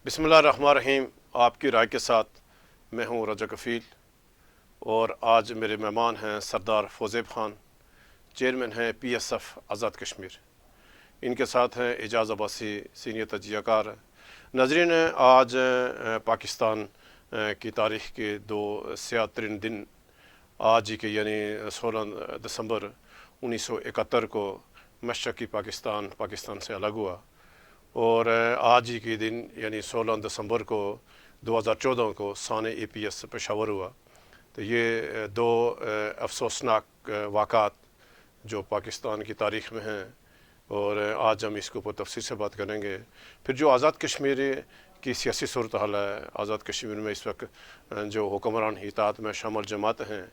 بسم اللہ الرحمن الرحیم۔ آپ کی رائے کے ساتھ میں ہوں رجا کفیل، اور آج میرے مہمان ہیں سردار فوزیب خان، چیئرمین ہیں P S F Azad Kashmir. ان کے ساتھ ہیں اعجاز عباسی، سینئر تجزیہ کار۔ ناظرین، آج پاکستان کی تاریخ کے دو سیاہ ترین دن آج ہی کے یعنی 16 دسمبر 1971 کو مشرقی پاکستان سے الگ ہوا، اور آج ہی کے دن یعنی 16 دسمبر کو 2014 کو سان اے پی ایس پشاور ہوا۔ تو یہ دو افسوسناک واقعات جو پاکستان کی تاریخ میں ہیں، اور آج ہم اس کے اوپر تفصیل سے بات کریں گے۔ پھر جو آزاد کشمیر کی سیاسی صورتحال ہے، آزاد کشمیر میں اس وقت جو حکمران اطاعت میں شامل جماعت ہیں،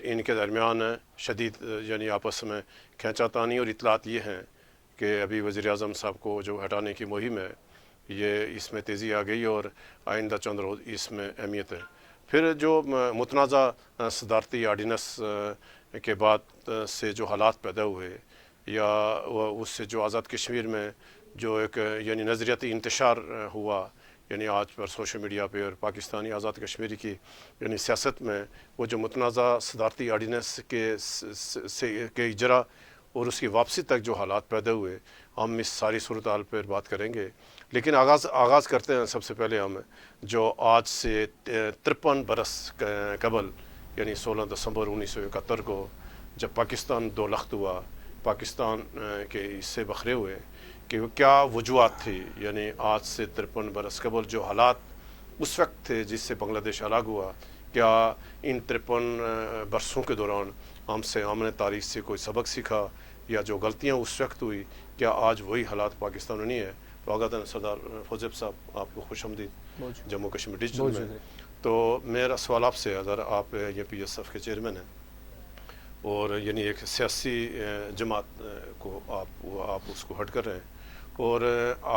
ان کے درمیان شدید یعنی آپس میں کھینچا تانی اور اطلاعات یہ ہیں کہ ابھی وزیر اعظم صاحب کو جو ہٹانے کی مہم ہے، یہ اس میں تیزی آ گئی اور آئندہ چند روز اس میں اہمیت ہے۔ پھر جو متنازع صدارتی آرڈیننس کے بعد سے جو حالات پیدا ہوئے، یا اس سے جو آزاد کشمیر میں جو ایک یعنی نظریاتی انتشار ہوا، یعنی آج پر سوشل میڈیا پہ اور پاکستانی آزاد کشمیری کی یعنی سیاست میں وہ جو متنازع صدارتی آرڈیننس کے اجرا اور اس کی واپسی تک جو حالات پیدا ہوئے، ہم اس ساری صورتحال پر بات کریں گے۔ لیکن آغاز کرتے ہیں سب سے پہلے ہم جو آج سے 53 برس قبل یعنی 16 دسمبر 1971 کو جب پاکستان دو لخت ہوا، پاکستان کے حصے بکھرے ہوئے، کہ کیا وجوہات تھی، یعنی آج سے 53 برس قبل جو حالات اس وقت تھے جس سے بنگلہ دیش الگ ہوا، کیا ان 53 برسوں کے دوران ہم نے تاریخ سے کوئی سبق سیکھا، یا جو غلطیاں اس وقت ہوئی کیا آج وہی حالات پاکستان میں نہیں ہے؟ تو آگاہ سردار فوزیب صاحب، آپ کو خوش آمدید جموں کشمیر ڈیجیٹل میں۔ تو میرا سوال آپ سے، اگر آپ یہ پی ایس ایف کے چیئرمین ہیں اور یعنی ایک سیاسی جماعت کو آپ اس کو ہٹ کر رہے ہیں، اور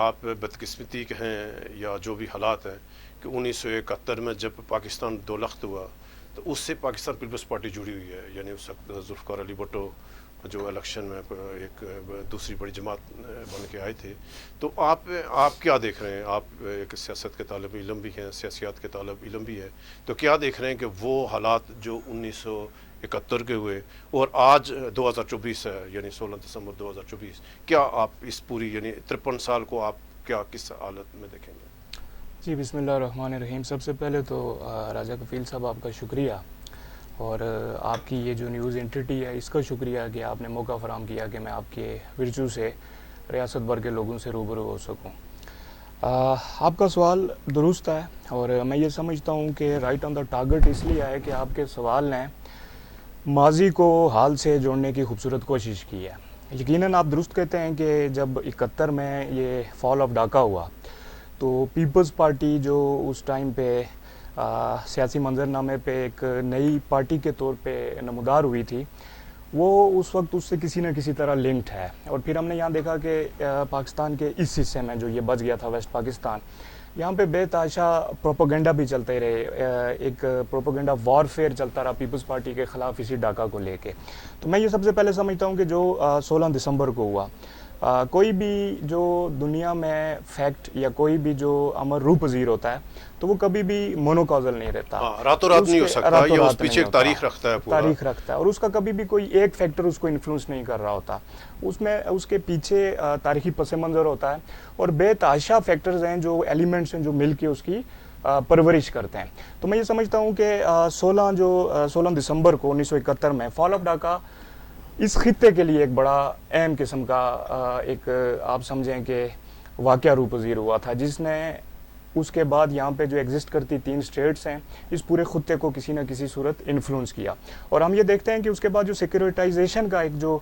آپ بدقسمتی کے ہیں یا جو بھی حالات ہیں کہ 1971 میں جب پاکستان دو لخت ہوا تو اس سے پاکستان پیپلز پارٹی جڑی ہوئی ہے، یعنی اس وقت ذوالفقار علی بھٹو جو الیکشن میں ایک دوسری بڑی جماعت بن کے آئے تھے۔ تو آپ کیا دیکھ رہے ہیں؟ آپ ایک سیاست کے طالب علم بھی ہیں، سیاسیات کے طالب علم بھی ہیں، تو کیا دیکھ رہے ہیں کہ وہ حالات جو 1971 کے ہوئے اور آج 2024 ہے یعنی 16 دسمبر 2024، کیا آپ اس پوری یعنی 53 سال کو آپ کیا کس حالت میں دیکھیں گے؟ جی، بسم اللہ الرحمن الرحیم۔ سب سے پہلے تو راجہ کفیل صاحب آپ کا شکریہ، اور آپ کی یہ جو نیوز انٹیٹی ہے اس کا شکریہ کہ آپ نے موقع فراہم کیا کہ میں آپ کے ورچو سے ریاست بھر کے لوگوں سے روبرو ہو سکوں۔ آپ کا سوال درست ہے، اور میں یہ سمجھتا ہوں کہ رائٹ آن دا ٹارگٹ اس لیے ہے کہ آپ کے سوال نے ماضی کو حال سے جوڑنے کی خوبصورت کوشش کی ہے۔ یقیناً آپ درست کہتے ہیں کہ جب 71 میں یہ فال آف ڈھاکہ ہوا تو پیپلز پارٹی جو اس ٹائم پہ سیاسی منظرنامے پہ ایک نئی پارٹی کے طور پہ نمودار ہوئی تھی، وہ اس وقت اس سے کسی نہ کسی طرح لنکڈ ہے۔ اور پھر ہم نے یہاں دیکھا کہ پاکستان کے اس حصے میں جو یہ بچ گیا تھا ویسٹ پاکستان، یہاں پہ بے تحاشا پروپیگنڈا بھی چلتے رہے، ایک پروپیگنڈا وارفیئر چلتا رہا پیپلز پارٹی کے خلاف اسی ڈھاکہ کو لے کے۔ تو میں یہ سب سے پہلے سمجھتا ہوں کہ جو 16 دسمبر کو ہوا، کوئی بھی جو دنیا میں فیکٹ یا کوئی بھی جو امر روح پذیر ہوتا ہے تو وہ کبھی بھی مونوکازل نہیں رہتا، راتوں رات نہیں ہو سکتا، یہ اس پیچھے ایک تاریخ رکھتا ہے، تاریخ رکھتا ہے، اور اس کا کبھی بھی کوئی ایک فیکٹر اس کو انفلوئنس نہیں کر رہا ہوتا، اس میں اس کے پیچھے تاریخی پس منظر ہوتا ہے، اور بے تحاشا فیکٹرز ہیں جو ایلیمنٹس ہیں جو مل کے اس کی پرورش کرتے ہیں۔ تو میں یہ سمجھتا ہوں کہ 16 دسمبر کو 1971 میں فال آف ڈھاکہ اس خطے کے لیے ایک بڑا اہم قسم کا ایک آپ سمجھیں کہ واقعہ روح پذیر ہوا تھا، جس نے اس کے بعد یہاں پہ جو ایگزسٹ کرتی 3 اسٹیٹس ہیں اس پورے خطے کو کسی نہ کسی صورت انفلوئنس کیا۔ اور ہم یہ دیکھتے ہیں کہ اس کے بعد جو سیکیورٹائزیشن کا ایک جو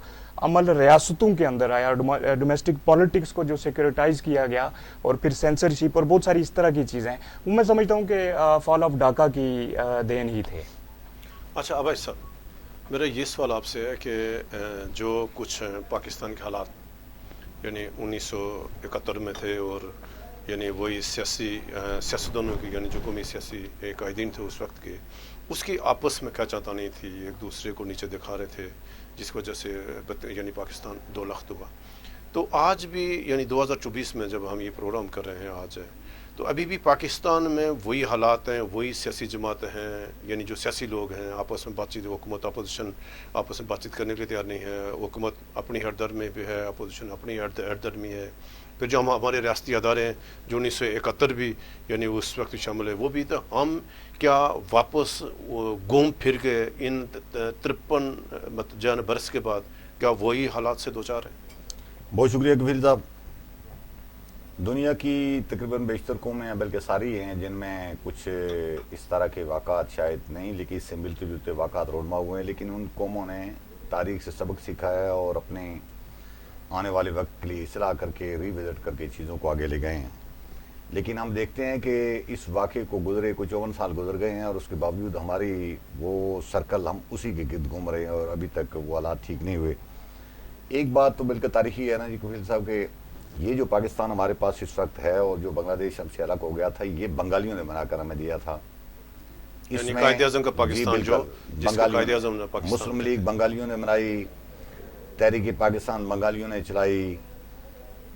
عمل ریاستوں کے اندر آیا، ڈومیسٹک پالیٹکس کو جو سیکیورٹائز کیا گیا، اور پھر سینسرشپ اور بہت ساری اس طرح کی چیزیں، وہ میں سمجھتا ہوں کہ فال آف ڈھاکہ کی دین ہی تھے۔ اچھا عباس صاحب، میرا یہ سوال آپ سے ہے کہ جو کچھ پاکستان کے حالات یعنی 1971 میں تھے، اور یعنی وہی سیاستدانوں کی یعنی جو قومی سیاسی قائدین تھے اس وقت کے، اس کی آپس میں کھینچا-تانی تھی، ایک دوسرے کو نیچے دکھا رہے تھے، جس وجہ سے یعنی پاکستان دو لخت ہوا۔ تو آج بھی یعنی 2024 میں جب ہم یہ پروگرام کر رہے ہیں آج، تو ابھی بھی پاکستان میں وہی حالات ہیں, وہی سیاسی جماعتیں ہیں, یعنی جو سیاسی لوگ ہیں آپس میں بات چیت, حکومت اپوزیشن آپس میں بات چیت کرنے کے لیے تیار نہیں ہے, حکومت اپنی ہردر میں بھی ہے, اپوزیشن اپنی ہردر میں ہے. پھر جو ہمارے ریاستی ادارے ہیں جو 1971 بھی یعنی اس وقت شامل ہے وہ بھی, تو ہم کیا واپس گھوم پھر کے ان 53 برس کے بعد کیا وہی حالات سے دوچار ہیں؟ بہت شکریہ کفیل صاحب. دنیا کی تقریباً بیشتر قومیں ہیں, بلکہ ساری ہیں, جن میں کچھ اس طرح کے واقعات شاید نہیں لیکن اس سے ملتے جلتے واقعات رونما ہوئے ہیں, لیکن ان قوموں نے تاریخ سے سبق سیکھا ہے اور اپنے آنے والے وقت کے لیے اصلاح کر کے ری وزٹ کر کے چیزوں کو آگے لے گئے ہیں. لیکن ہم دیکھتے ہیں کہ اس واقعے کو گزرے کچھ 54 سال گزر گئے ہیں اور اس کے باوجود ہماری وہ سرکل ہم اسی کے گرد گھوم رہے ہیں اور ابھی تک وہ حالات ٹھیک نہیں ہوئے. ایک بات تو بالکل تاریخی ہے نا جی کفیل صاحب, کہ یہ جو پاکستان ہمارے پاس اس وقت ہے اور جو بنگلہ دیش ہم سے الگ ہو گیا تھا, یہ بنگالیوں نے بنا کر ہمیں دیا تھا. یعنی قائد اعظم کا پاکستان جو جس کا قائد اعظم نے پاکستان, مسلم لیگ بنگالیوں نے بنائی, تحریک پاکستان بنگالیوں نے چلائی,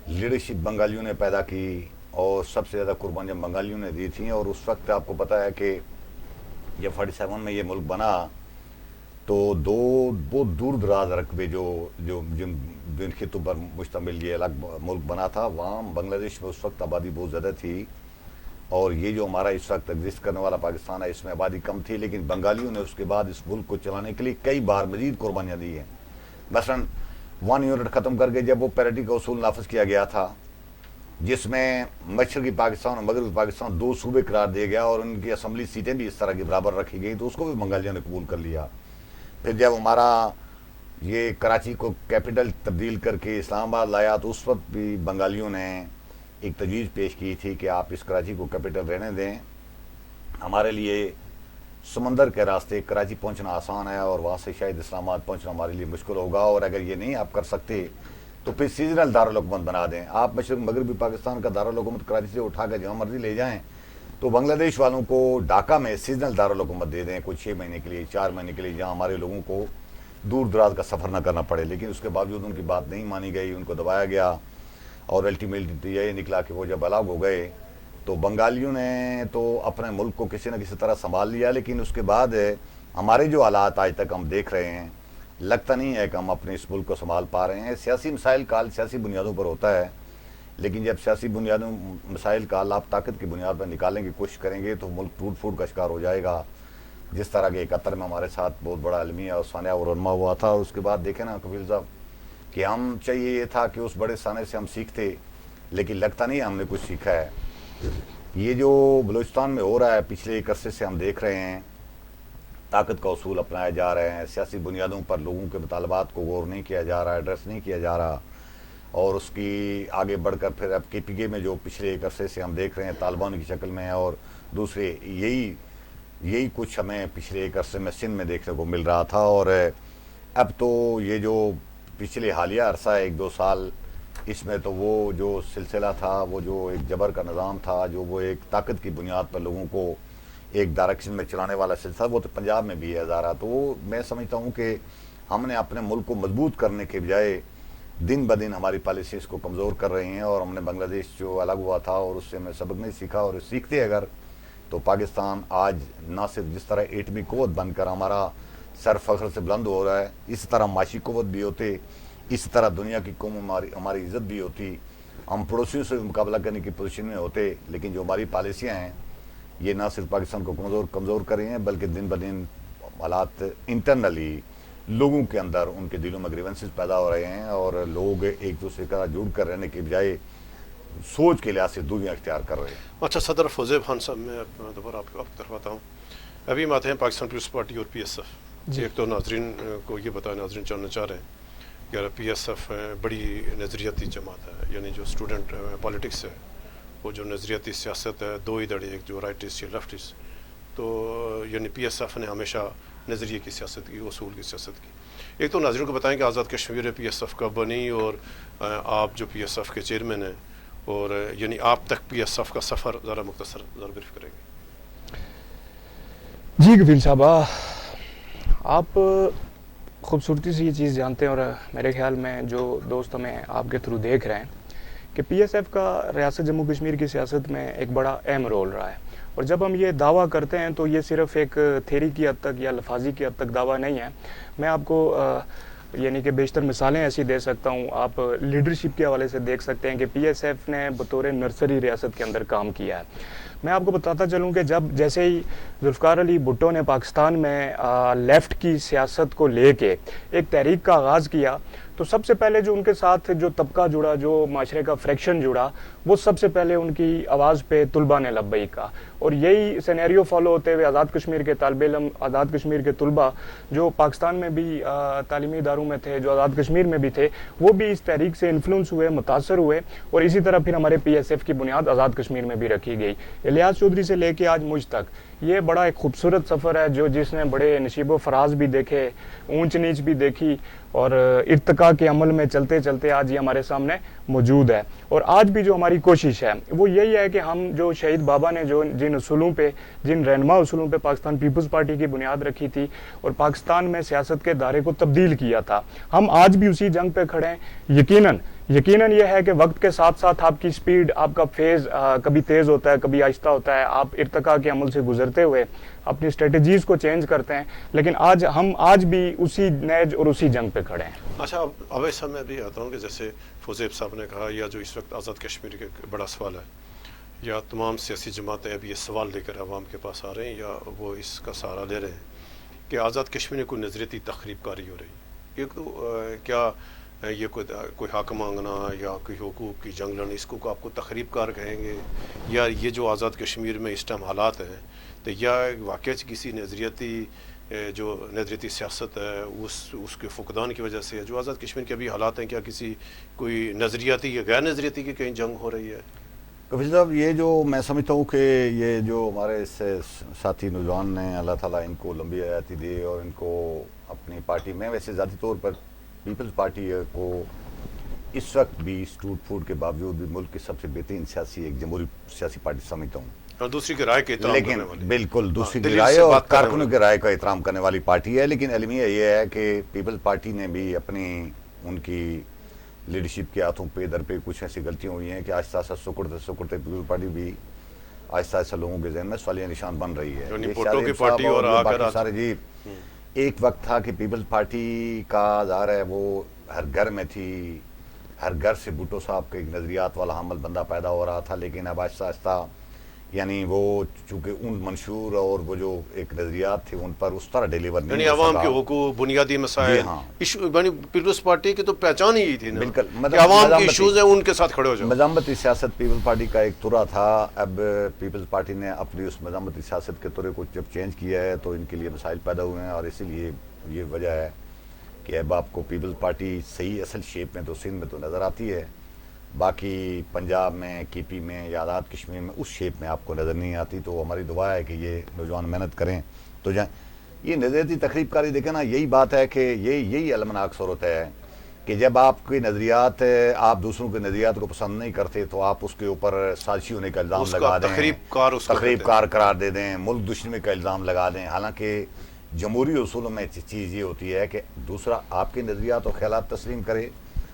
لیڈرشپ بنگالیوں نے پیدا کی اور سب سے زیادہ قربانیاں بنگالیوں نے دی تھیں. اور اس وقت آپ کو پتہ ہے کہ جب 47 میں یہ ملک بنا تو دو بہت دور دراز رقبے جن خطوں پر مشتمل یہ الگ ملک بنا تھا, وہاں بنگلہ دیش میں اس وقت آبادی بہت زیادہ تھی, اور یہ جو ہمارا اس وقت ایگزسٹ کرنے والا پاکستان ہے اس میں آبادی کم تھی. لیکن بنگالیوں نے اس کے بعد اس ملک کو چلانے کے لیے کئی بار مزید قربانیاں دی ہیں. مثلاً 1 یونٹ ختم کر کے جب وہ پیرٹی کا اصول نافذ کیا گیا تھا, جس میں مشرقی پاکستان اور مغربی پاکستان 2 صوبے قرار دیے گیا اور ان کی اسمبلی سیٹیں بھی اس طرح کی برابر رکھی گئی, تو اس کو بھی بنگالیوں نے قبول کر لیا. پھر جب ہمارا یہ کراچی کو کیپٹل تبدیل کر کے اسلام آباد لایا تو اس وقت بھی بنگالیوں نے ایک تجویز پیش کی تھی کہ آپ اس کراچی کو کیپٹل رہنے دیں, ہمارے لیے سمندر کے راستے کراچی پہنچنا آسان ہے اور وہاں سے شاید اسلام آباد پہنچنا ہمارے لیے مشکل ہوگا, اور اگر یہ نہیں آپ کر سکتے تو پھر سیزنل دارالحکومت بنا دیں, آپ مشرق مغربی پاکستان کا دارالحکومت کراچی سے اٹھا کر جہاں مرضی لے جائیں, تو بنگلہ دیش والوں کو ڈھاکہ میں سیزنل دارالحکومت دے دیں کچھ 6 مہینے کے لیے 4 مہینے کے لیے, جہاں ہمارے لوگوں کو دور دراز کا سفر نہ کرنا پڑے. لیکن اس کے باوجود ان کی بات نہیں مانی گئی, ان کو دبایا گیا اور الٹیمیٹلی یہ نکلا کہ وہ جب الگ ہو گئے تو بنگالیوں نے تو اپنے ملک کو کسی نہ کسی طرح سنبھال لیا. لیکن اس کے بعد ہمارے جو حالات آج تک ہم دیکھ رہے ہیں, لگتا نہیں ہے کہ ہم اپنے اس ملک کو سنبھال پا رہے ہیں. سیاسی مسائل کا حل سیاسی بنیادوں پر ہوتا ہے, لیکن جب سیاسی بنیادوں مسائل کا حل آپ طاقت کی بنیاد پر نکالنے کی کوشش کریں گے تو ملک ٹوٹ پھوٹ کا شکار ہو جائے گا, جس طرح کہ 71 میں ہمارے ساتھ بہت بڑا المیہ اور سانحہ اور رونما ہوا تھا. اور اس کے بعد دیکھیں نا کفیل صاحب کہ ہم چاہیے یہ تھا کہ اس بڑے سانحے سے ہم سیکھتے, لیکن لگتا نہیں ہم نے کچھ سیکھا ہے. یہ جو بلوچستان میں ہو رہا ہے پچھلے ایک عرصے سے ہم دیکھ رہے ہیں, طاقت کا اصول اپنایا جا رہے ہیں, سیاسی بنیادوں پر لوگوں کے مطالبات کو غور نہیں کیا جا رہا, ایڈریس نہیں کیا جا رہا, اور اس کی آگے بڑھ کر پھر اب کے پی کے میں جو پچھلے ایک عرصے سے ہم دیکھ رہے ہیں طالبان کی شکل میں, اور دوسرے یہی کچھ ہمیں پچھلے ایک عرصے میں سندھ میں دیکھنے کو مل رہا تھا. اور اب تو یہ جو پچھلے حالیہ عرصہ ہے 1-2 سال, اس میں تو وہ جو سلسلہ تھا, وہ جو ایک جبر کا نظام تھا, جو وہ ایک طاقت کی بنیاد پر لوگوں کو ایک ڈائریکشن میں چلانے والا سلسلہ, وہ تو پنجاب میں بھی ہے ہزارہ. تو وہ میں سمجھتا ہوں کہ ہم نے اپنے ملک کو مضبوط کرنے کے بجائے دن بدن ہماری پالیسیز کو کمزور کر رہے ہیں, اور ہم نے بنگلہ دیش جو الگ ہوا تھا اور اس سے ہمیں سبق نہیں سیکھا, اور سیکھتے اگر تو پاکستان آج نہ صرف جس طرح ایٹمی قوت بن کر ہمارا سر فخر سے بلند ہو رہا ہے, اس طرح معاشی قوت بھی ہوتے, اس طرح دنیا کی قوم ہماری عزت بھی ہوتی, ہم پڑوسیوں سے مقابلہ کرنے کی پوزیشن میں ہوتے. لیکن جو ہماری پالیسیاں ہیں یہ نہ صرف پاکستان کو کمزور کر رہی ہیں, بلکہ دن بدن حالات انٹرنلی لوگوں کے اندر ان کے دلوں میں گریونسز پیدا ہو رہے ہیں, اور لوگ ایک دوسرے کا جڑ کر رہنے کے بجائے سوچ کے لحاظ سے دوریاں اختیار کر رہے ہیں. اچھا صدر فوزیب خان صاحب, میں دوبارہ آپ کی طرف آتا ہوں. ابھی ہم آتے ہیں پاکستان پیپلز پارٹی اور پی ایس ایف. ایک تو ناظرین کو یہ بتایا, ناظرین جاننا چاہ رہے ہیں کہ پی ایس ایف بڑی نظریاتی جماعت ہے, یعنی جو اسٹوڈنٹ پالیٹکس ہے وہ جو نظریاتی سیاست ہے, 2 ہی دھڑے, ایک جو رائٹس یا لیفٹس. تو یعنی پی ایس ایف نے ہمیشہ نظریے کی سیاست کی, اصول کی سیاست کی. ایک تو ناظرین کو بتائیں کہ Azad Kashmir P S F کب بنی, اور آپ جو پی ایس ایف کے چیئرمین ہیں, اور یعنی آپ تک پی ایس ایف کا سفر ذرا مختصر بریف کریں گے. جی کفیل صاحب, آپ خوبصورتی سے یہ چیز جانتے ہیں, اور میرے خیال میں جو دوست ہمیں آپ کے تھرو دیکھ رہے ہیں کہ پی ایس ایف کا ریاست جموں کشمیر کی سیاست میں ایک بڑا اہم رول رہا ہے، اور جب ہم یہ دعویٰ کرتے ہیں تو یہ صرف ایک تھیری کی حد تک یا لفاظی کی حد تک دعویٰ نہیں ہے. میں آپ کو یعنی کہ بیشتر مثالیں ایسی دے سکتا ہوں. آپ لیڈرشپ کے حوالے سے دیکھ سکتے ہیں کہ پی ایس ایف نے بطور نرسری ریاست کے اندر کام کیا ہے. میں آپ کو بتاتا چلوں کہ جیسے ہی ذوالفقار علی بھٹو نے پاکستان میں لیفٹ کی سیاست کو لے کے ایک تحریک کا آغاز کیا، تو سب سے پہلے جو ان کے ساتھ جو طبقہ جڑا، جو معاشرے کا فریکشن جڑا، وہ سب سے پہلے ان کی آواز پہ طلباء نے لبیک کہا. اور یہی سینیریو فالو ہوتے ہوئے آزاد کشمیر کے طالب علم، آزاد کشمیر کے طلباء جو پاکستان میں بھی تعلیمی اداروں میں تھے، جو آزاد کشمیر میں بھی تھے، وہ بھی اس تحریک سے انفلوئنس ہوئے، متاثر ہوئے، اور اسی طرح پھر ہمارے پی ایس ایف کی بنیاد آزاد کشمیر میں بھی رکھی گئی. الیاس چودھری سے لے کے آج مجھ تک یہ بڑا ایک خوبصورت سفر ہے جس نے بڑے نشیب و فراز بھی دیکھے، اونچ نیچ بھی دیکھی، اور ارتقاء کے عمل میں چلتے چلتے آج یہ ہمارے سامنے موجود ہے. اور آج بھی جو ہماری کوشش ہے وہ یہی ہے کہ ہم جو شہید بابا نے جن اصولوں پہ، جن رہنما اصولوں پہ پاکستان پیپلز پارٹی کی بنیاد رکھی تھی اور پاکستان میں سیاست کے دائرے کو تبدیل کیا تھا، ہم آج بھی اسی جنگ پہ کھڑے ہیں. یقیناً یہ ہے کہ وقت کے ساتھ ساتھ آپ کی سپیڈ، آپ کا فیز کبھی تیز ہوتا ہے، کبھی آہستہ ہوتا ہے. آپ ارتقاء کے عمل سے گزرتے ہوئے اپنی اسٹریٹجیز کو چینج کرتے ہیں، لیکن ہم آج بھی اسی نیج اور اسی جنگ پہ کھڑے ہیں. اچھا، اب ایسا میں بھی آتا ہوں کہ جیسے فوزیب صاحب نے کہا، یا جو اس وقت آزاد کشمیر کے بڑا سوال ہے، یا تمام سیاسی جماعتیں اب یہ سوال لے کر عوام کے پاس آ رہے ہیں یا وہ اس کا سہارا لے رہے ہیں کہ آزاد کشمیر میں کوئی نظریتی تخریب کاری ہو رہی ہے. ایک تو کیا یہ کوئی حق مانگنا یا کوئی حقوق کی جنگ لڑنا، اس کو آپ کو تخریب کار کہیں گے، یا یہ جو آزاد کشمیر میں اس ٹائم حالات ہیں تو یا واقعی کسی نظریتی سیاست ہے اس کے فقدان کی وجہ سے جو آزاد کشمیر کے ابھی حالات ہیں، کیا کسی کوئی نظریاتی یا غیر نظریاتی کی کہیں جنگ ہو رہی ہے؟ کفیل صاحب، یہ جو میں سمجھتا ہوں کہ یہ جو ہمارے ساتھی نوجوان نے، اللہ تعالیٰ ان کو لمبی حیاتی دے اور ان کو اپنی پارٹی میں، ویسے ذاتی طور پر پیپلز پارٹی کو اس وقت بھی ٹوٹ پھوٹ کے باوجود بھی ملک کی سب سے بہترین سیاسی ایک جمہوری سیاسی پارٹی سمجھتا ہوں، اور دوسری کی رائے کے احترام لیکن کرنے والی، بالکل دوسری کی رائے اور کارکنوں کی رائے کا احترام کرنے والی پارٹی ہے. لیکن المیہ یہ ہے کہ پیپلز پارٹی نے بھی اپنی ان کی لیڈرشپ کے ہاتھوں پہ در پہ کچھ ایسی غلطیاں ہوئی ہیں کہ آہستہ آہستہ سکڑتے پیپلز پارٹی بھی آہستہ آہستہ لوگوں کے ذہن میں سوالیہ نشان بن رہی ہے. سارے جی ایک وقت تھا کہ پیپلز پارٹی کا ظاہر ہے وہ ہر گھر میں تھی، ہر گھر سے بھٹو صاحب کے ایک نظریات والا حامل بندہ پیدا ہو رہا تھا، لیکن اب آہستہ آہستہ یعنی وہ چونکہ ان منشور اور وہ جو ایک نظریات تھے ان پر اس طرح ڈیلیور نہیں، یعنی عوام کے حقوق، بنیادی مسائل، پیپلز پارٹی کی تو پہچان ہی تھی نا، بالکل عوام کے ایشوز ہیں ان کے ساتھ کھڑے ہو جاؤ. مزاحمتی سیاست پیپلز پارٹی کا ایک ترا تھا. اب پیپلز پارٹی نے اپنی اس مزاحمتی سیاست کے ترے کو جب چینج کیا ہے تو ان کے لیے مسائل پیدا ہوئے ہیں، اور اسی لیے یہ وجہ ہے کہ اب آپ کو پیپلز پارٹی صحیح اصل شیپ میں تو سندھ میں تو نظر آتی ہے، باقی پنجاب میں، کے پی میں یا آزاد کشمیر میں اس شیپ میں آپ کو نظر نہیں آتی. تو ہماری دعا ہے کہ یہ نوجوان محنت کریں تو جائیں. یہ نظریاتی تقریب کاری دیکھیں نا، یہی بات ہے کہ یہی المناک صورت ہے کہ جب آپ کے نظریات، آپ دوسروں کے نظریات کو پسند نہیں کرتے تو آپ اس کے اوپر سازشی ہونے کا الزام لگا دیں، تخریب کار قرار دے دیں، ملک دشمنی کا الزام لگا دیں. حالانکہ جمہوری اصولوں میں چیز یہ ہوتی ہے کہ دوسرا آپ کے نظریات و خیالات تسلیم کرے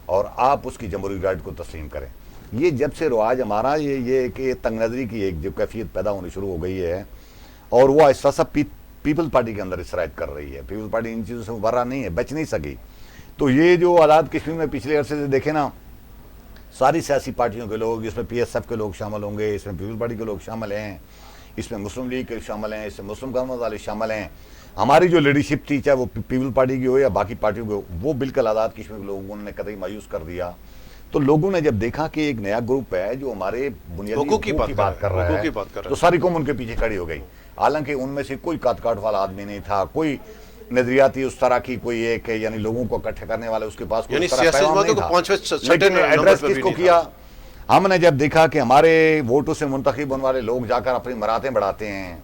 اور آپ اس کی جمہوری رائٹ کو تسلیم کریں. یہ جب سے رواج ہمارا یہ کہ تنگ نظری کی ایک جو کیفیت پیدا ہونی شروع ہو گئی ہے اور وہ ایسا سب پیپلز پارٹی کے اندر اسرائیت کر رہی ہے. پیپلز پارٹی ان چیزوں سے مبرہ نہیں ہے، بچ نہیں سکی. تو یہ جو آزاد کشمیر میں پچھلے عرصے سے دیکھیں نا، ساری سیاسی پارٹیوں کے لوگ، اس میں پی ایس ایف کے لوگ شامل ہوں گے، اس میں پیپلز پارٹی کے لوگ شامل ہیں، اس میں مسلم لیگ کے شامل ہیں، اس میں مسلم گورنمنٹ والے شامل ہیں. ہماری جو لیڈرشپ تھی، چاہے وہ پیپلز پارٹی کی ہو یا باقی پارٹیوں کی ہو، وہ بالکل آزاد کشمیر کے لوگوں نے قطعی مایوس کر دیا. تو لوگوں نے جب دیکھا کہ ایک نیا گروپ ہے جو ہمارے بنیادی حقوق کی بات کر رہا ہے تو ساری قوم ان کے پیچھے کھڑی ہو گئی. حالانکہ ان میں سے کوئی کاٹ کاٹ والا آدمی نہیں تھا، کوئی نظریاتی اس طرح کی کوئی ایک یعنی لوگوں کو اکٹھے کرنے والے اس کے پاس کوئی پیغام نہیں تھا. لیکن ایڈریس کس کو کیا؟ ہم نے جب دیکھا کہ ہمارے ووٹوں سے منتخب ہونے والے لوگ جا کر اپنی مراتیں بڑھاتے ہیں،